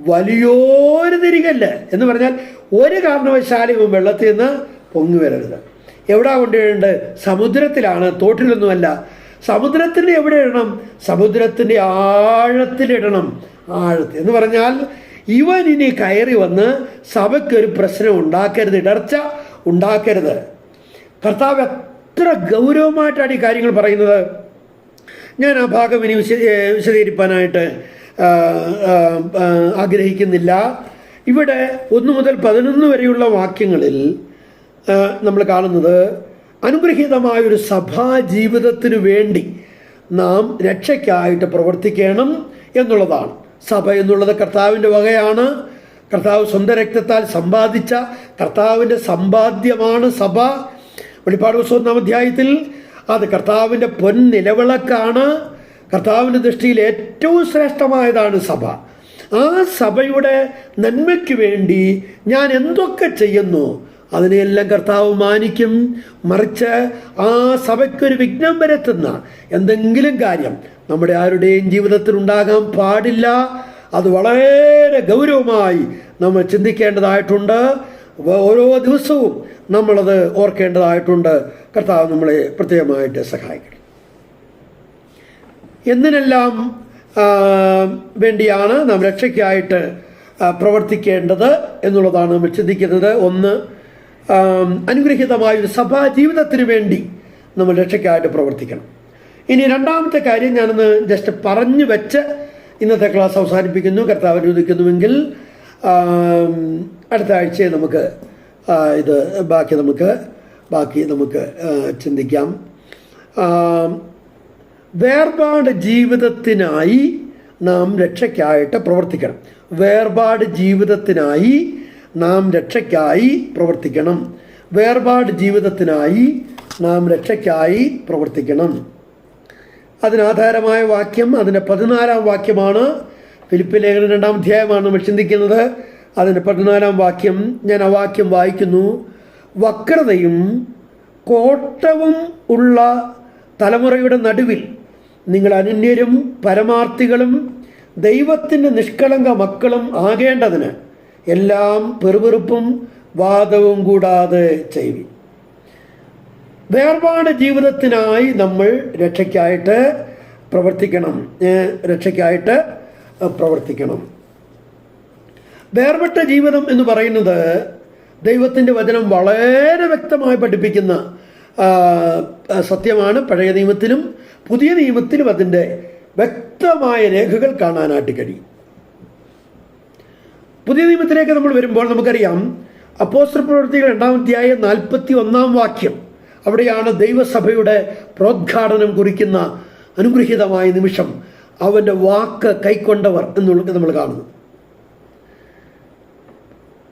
വലിയൊരു തിരികല്ല് എന്ന് പറഞ്ഞാൽ ഒരു കാരണവശാലും വെള്ളത്തിൽ നിന്ന് പൊങ്ങി വരരുത്. എവിടാ കൊണ്ടുവരേണ്ടത്? സമുദ്രത്തിലാണ്, തോട്ടിലൊന്നുമല്ല. സമുദ്രത്തിൻ്റെ എവിടെ ഇടണം? സമുദ്രത്തിൻ്റെ ആഴത്തിലിടണം. എന്ന് പറഞ്ഞാൽ ഇവൻ ഇനി കയറി വന്ന് സഭയ്ക്കൊരു പ്രശ്നം ഉണ്ടാക്കരുത്, ഇടർച്ച ഉണ്ടാക്കരുത്. കർത്താവ് എത്ര ഗൗരവമായിട്ടാണ് ഈ കാര്യങ്ങൾ പറയുന്നത്. ഞാൻ ആ ഭാഗം ഇനി വിശദീകരിക്കാനായിട്ട് ആഗ്രഹിക്കുന്നില്ല. ഇവിടെ 1 മുതൽ 11 വരെയുള്ള വാക്യങ്ങളിൽ നമ്മൾ കാണുന്നത് അനുഗ്രഹീതമായൊരു സഭാ ജീവിതത്തിനു വേണ്ടി നാം രക്ഷയ്ക്കായിട്ട് പ്രവർത്തിക്കണം എന്നുള്ളതാണ്. സഭ എന്നുള്ളത് കർത്താവിൻ്റെ വകയാണ്. കർത്താവ് സ്വന്തം രക്തത്താൽ സമ്പാദിച്ച കർത്താവിൻ്റെ സമ്പാദ്യമാണ് സഭ. വെളിപ്പാട് പുസ്തകം 1-ാം അധ്യായത്തിൽ അത് കർത്താവിൻ്റെ പൊൻനിലവിളക്കാണ്. കർത്താവിൻ്റെ ദൃഷ്ടിയിൽ ഏറ്റവും ശ്രേഷ്ഠമായതാണ് സഭ. ആ സഭയുടെ നന്മയ്ക്ക് വേണ്ടി ഞാൻ എന്തൊക്കെ ചെയ്യുന്നു അതിനെയെല്ലാം കർത്താവ് മാനിക്കും. മറിച്ച് ആ സഭയ്ക്കൊരു വിഘ്നം വരുത്തുന്ന എന്തെങ്കിലും കാര്യം നമ്മുടെ ആരുടെയും ജീവിതത്തിൽ ഉണ്ടാകാൻ പാടില്ല. അത് വളരെ ഗൗരവമായി നമ്മൾ ചിന്തിക്കേണ്ടതായിട്ടുണ്ട്. ഓരോ ദിവസവും നമ്മളത് ഓർക്കേണ്ടതായിട്ടുണ്ട്. കർത്താവ് നമ്മളെ പ്രത്യേകമായിട്ട് സഹായിക്കണം. എന്തിനെല്ലാം വേണ്ടിയാണ് നാം രക്ഷയ്ക്കായിട്ട് പ്രവർത്തിക്കേണ്ടത് എന്നുള്ളതാണ് നമ്മൾ ചിന്തിക്കുന്നത്. ഒന്ന്, അനുഗ്രഹീതമായൊരു സഭാ ജീവിതത്തിന് വേണ്ടി നമ്മൾ രക്ഷയ്ക്കായിട്ട് പ്രവർത്തിക്കണം. ഇനി രണ്ടാമത്തെ കാര്യം ഞാനൊന്ന് ജസ്റ്റ് പറഞ്ഞു വെച്ച് ഇന്നത്തെ ക്ലാസ് അവസാനിപ്പിക്കുന്നു. കർത്താവ് അനുവദിക്കുന്നുവെങ്കിൽ അടുത്ത ആഴ്ചയെ നമുക്ക് ഇത് ബാക്കി നമുക്ക് ചിന്തിക്കാം. വേർപാട് ജീവിതത്തിനായി നാം രക്ഷയ്ക്കായിട്ട് പ്രവർത്തിക്കണം. വേർപാട് ജീവിതത്തിനായി നാം രക്ഷയ്ക്കായി പ്രവർത്തിക്കണം. അതിനാധാരമായ വാക്യം അതിൻ്റെ 14-ാം വാക്യമാണ്. ഫിലിപ്പി ലേഖനം 2-ാം അധ്യായമാണ് നമ്മൾ ചിന്തിക്കുന്നത്. അതിൻ്റെ 14-ാം വാക്യം, ഞാൻ ആ വാക്യം വായിക്കുന്നു. വക്രതയും കോട്ടവും ഉള്ള തലമുറയുടെ നടുവിൽ നിങ്ങൾ അനന്യരും പരമാർത്ഥികളും ദൈവത്തിൻ്റെ നിഷ്കളങ്ക മക്കളും ആകേണ്ടതിന് എല്ലാം പെറുപെറുപ്പും വാദവും കൂടാതെ ചെയ്യുവിൻ. വേർപാട് ജീവിതത്തിനായി നമ്മൾ രക്ഷയ്ക്കായിട്ട് പ്രവർത്തിക്കണം. വേർപെട്ട ജീവിതം എന്ന് പറയുന്നത് ദൈവത്തിൻ്റെ വചനം വളരെ വ്യക്തമായി പഠിപ്പിക്കുന്ന സത്യമാണ്. പഴയ നിയമത്തിലും പുതിയ നിയമത്തിലും അതിൻ്റെ വ്യക്തമായ രേഖകൾ കാണാനായിട്ട് കഴിയും. പുതിയ നിയമത്തിലേക്ക് നമ്മൾ വരുമ്പോൾ നമുക്കറിയാം, അപ്പോസ്തലപ്രവൃത്തികൾ 2-ാം അധ്യായം 41-ാം വാക്യം, അവിടെയാണ് ദൈവസഭയുടെ പ്രോദ്ഘാടനം കുറിക്കുന്ന അനുഗ്രഹീതമായ നിമിഷം. അവൻ്റെ വാക്ക് കൈക്കൊണ്ടവർ എന്നുള്ളത് നമ്മൾ കാണുന്നു.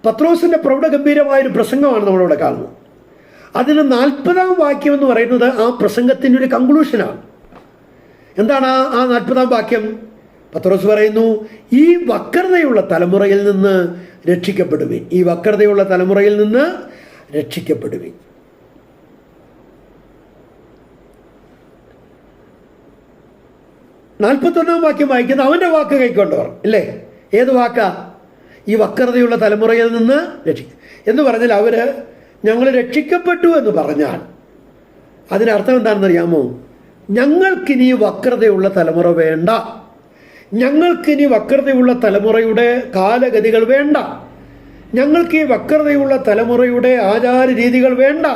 പത്രോസിൻ്റെ പ്രൗഢഗംഭീരമായൊരു പ്രസംഗമാണ് നമ്മളിവിടെ കാണുന്നത്. അതിന് 40-ാം വാക്യം എന്ന് പറയുന്നത് ആ പ്രസംഗത്തിൻ്റെ ഒരു കൺക്ലൂഷനാണ്. എന്താണ് ആ 40-ാം വാക്യം? പത്രോസ് പറയുന്നു, ഈ വക്രതയുള്ള തലമുറയിൽ നിന്ന് രക്ഷിക്കപ്പെടുവിൻ. ഈ വക്രതയുള്ള തലമുറയിൽ നിന്ന് രക്ഷിക്കപ്പെടുവിൻ. നാൽപ്പത്തൊന്നാം വാക്യം വായിക്കുന്ന അവൻ്റെ വാക്ക് കൈക്കൊണ്ടവർ ഇല്ലേ? ഏത് വാക്കാ? ഈ വക്രതയുള്ള തലമുറയിൽ നിന്ന് എന്ന് പറഞ്ഞാൽ അവർ ഞങ്ങൾ രക്ഷിക്കപ്പെട്ടു എന്ന് പറഞ്ഞാൽ അതിനർത്ഥം എന്താണെന്നറിയാമോ? ഞങ്ങൾക്കിനി വക്രതയുള്ള തലമുറ വേണ്ട, ഞങ്ങൾക്കിനി വക്രതയുള്ള തലമുറയുടെ കാലഗതികൾ വേണ്ട, ഞങ്ങൾക്ക് ഈ വക്രതയുള്ള തലമുറയുടെ ആചാര രീതികൾ വേണ്ട,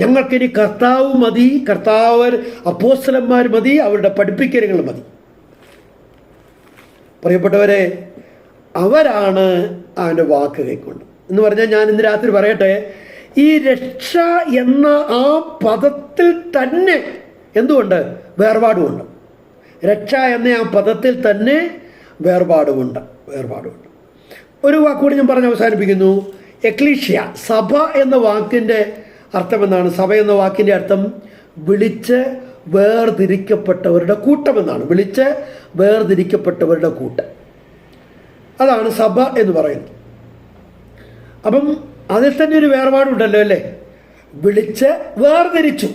ഞങ്ങൾക്കിനി കർത്താവ് മതി, കർത്താവ് അപ്പോസ്തലന്മാർ മതി, അവരുടെ പഠിപ്പിക്കലുകൾ മതി. പ്രിയപ്പെട്ടവരെ, അവരാണ് അവൻ്റെ വാക്ക് കൈക്കൊണ്ട് എന്ന് പറഞ്ഞാൽ, ഞാൻ ഇന്ന് രാത്രി പറയട്ടെ, ഈ രക്ഷ എന്ന ആ പദത്തിൽ തന്നെ എന്തുകൊണ്ട്? വേർപാടുമുണ്ട്. രക്ഷ എന്ന ആ പദത്തിൽ തന്നെ വേർപാടുമുണ്ട്. ഒരു വാക്കുകൂടി ഞാൻ പറഞ്ഞ് അവസാനിപ്പിക്കുന്നു. എക്ലീഷ്യ, സഭ എന്ന വാക്കിൻ്റെ അർത്ഥം എന്താണ്? സഭ എന്ന വാക്കിൻ്റെ അർത്ഥം വിളിച്ച് വേർതിരിക്കപ്പെട്ടവരുടെ കൂട്ടമെന്നാണ്. വിളിച്ച് വേർതിരിക്കപ്പെട്ടവരുടെ കൂട്ടം, അതാണ് സഭ എന്ന് പറയുന്നത്. അപ്പം അതിൽ തന്നെ ഒരു വേർപാടുണ്ടല്ലോ അല്ലേ? വിളിച്ച് വേർതിരിച്ചു,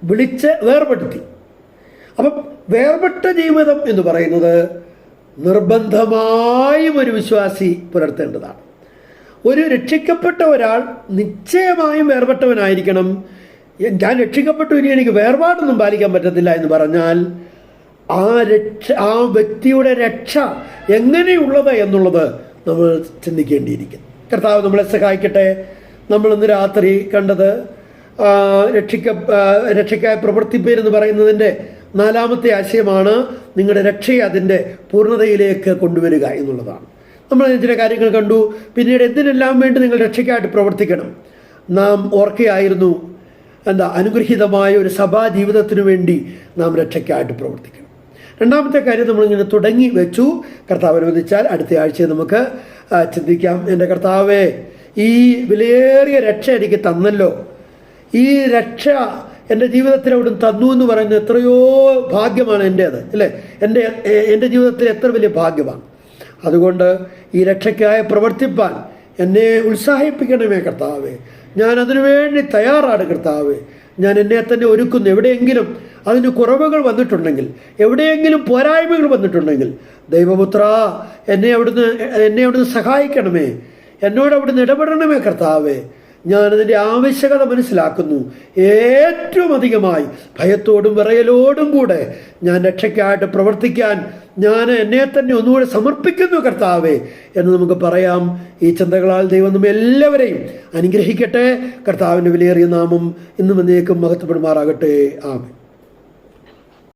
വിളിച്ച് വേർപെടുത്തി. അപ്പം വേർപെട്ട ജീവിതം എന്ന് പറയുന്നത് നിർബന്ധമായും ഒരു വിശ്വാസി പുലർത്തേണ്ടതാണ്. ഒരു രക്ഷിക്കപ്പെട്ട ഒരാൾ നിശ്ചയമായും വേർപെട്ടവനായിരിക്കണം. ഞാൻ രക്ഷിക്കപ്പെട്ടു, ഇനി എനിക്ക് വേർപാടൊന്നും പാലിക്കാൻ പറ്റത്തില്ല എന്ന് പറഞ്ഞാൽ ആ വ്യക്തിയുടെ രക്ഷ എങ്ങനെയുള്ളത് എന്നുള്ളത് നമ്മൾ ചിന്തിക്കേണ്ടിയിരിക്കുന്നു. കർത്താവ് നമ്മളെ സഹായിക്കട്ടെ. നമ്മളിന്ന് രാത്രി കണ്ടത് രക്ഷയ്ക്കായി പ്രവർത്തിപ്പേരെന്ന് പറയുന്നതിൻ്റെ 4-ാമത്തെ ആശയമാണ് നിങ്ങളുടെ രക്ഷയെ അതിൻ്റെ പൂർണ്ണതയിലേക്ക് കൊണ്ടുവരിക എന്നുള്ളതാണ്. നമ്മൾ ചില കാര്യങ്ങൾ കണ്ടു. പിന്നീട് എന്തിനെല്ലാം വേണ്ടി നിങ്ങൾ രക്ഷയ്ക്കായിട്ട് പ്രവർത്തിക്കണം. നാം ഓർക്കുകയായിരുന്നു, അനുഗ്രഹീതമായ ഒരു സഭാ ജീവിതത്തിനു വേണ്ടി നാം രക്ഷയ്ക്കായിട്ട് പ്രവർത്തിക്കണം. 2-ാമത്തെ കാര്യം നമ്മളിങ്ങനെ തുടങ്ങി വെച്ചു. കർത്താവ് അനുവദിച്ചാൽ അടുത്ത ആഴ്ച നമുക്ക് ചിന്തിക്കാം. എൻ്റെ കർത്താവേ, ഈ വിലയേറിയ രക്ഷ എനിക്ക് തന്നല്ലോ, ഈ രക്ഷ എൻ്റെ ജീവിതത്തിൽ അവിടുന്ന് തന്നു എന്ന് പറയുന്നത് എത്രയോ ഭാഗ്യമാണ് എൻ്റേത് അല്ലേ? എൻ്റെ ജീവിതത്തിൽ എത്ര വലിയ ഭാഗ്യമാണ്. അതുകൊണ്ട് ഈ രക്ഷയ്ക്കായി പ്രവർത്തിപ്പാൻ എന്നെ ഉത്സാഹിപ്പിക്കണമേ കർത്താവേ. ഞാൻ അതിനുവേണ്ടി തയ്യാറാണ് കർത്താവേ. ഞാൻ എന്നെ തന്നെ ഒരുക്കുന്നു. എവിടെയെങ്കിലും അതിന് കുറവുകൾ വന്നിട്ടുണ്ടെങ്കിൽ, എവിടെയെങ്കിലും പോരായ്മകൾ വന്നിട്ടുണ്ടെങ്കിൽ, ദൈവപുത്ര എന്നെ അവിടുന്ന് സഹായിക്കണമേ, എന്നോട് അവിടുന്ന് ഇടപെടണമേ കർത്താവേ. ഞാനതിൻ്റെ ആവശ്യകത മനസ്സിലാക്കുന്നു. ഏറ്റവും അധികമായി ഭയത്തോടും വിറയലോടും കൂടെ ഞാൻ രക്ഷയ്ക്കായിട്ട് പ്രവർത്തിക്കാൻ ഞാൻ എന്നെ തന്നെ ഒന്നുകൂടെ സമർപ്പിക്കുന്നു കർത്താവേ എന്ന് നമുക്ക് പറയാം. ഈ ചിന്തകളാൽ ദൈവം നമ്മെ എല്ലാവരെയും അനുഗ്രഹിക്കട്ടെ. കർത്താവിൻ്റെ വിലയേറിയ നാമം ഇന്നും എന്നേക്കും മഹത്വപ്പെടുമാറാകട്ടെ. ആമേൻ.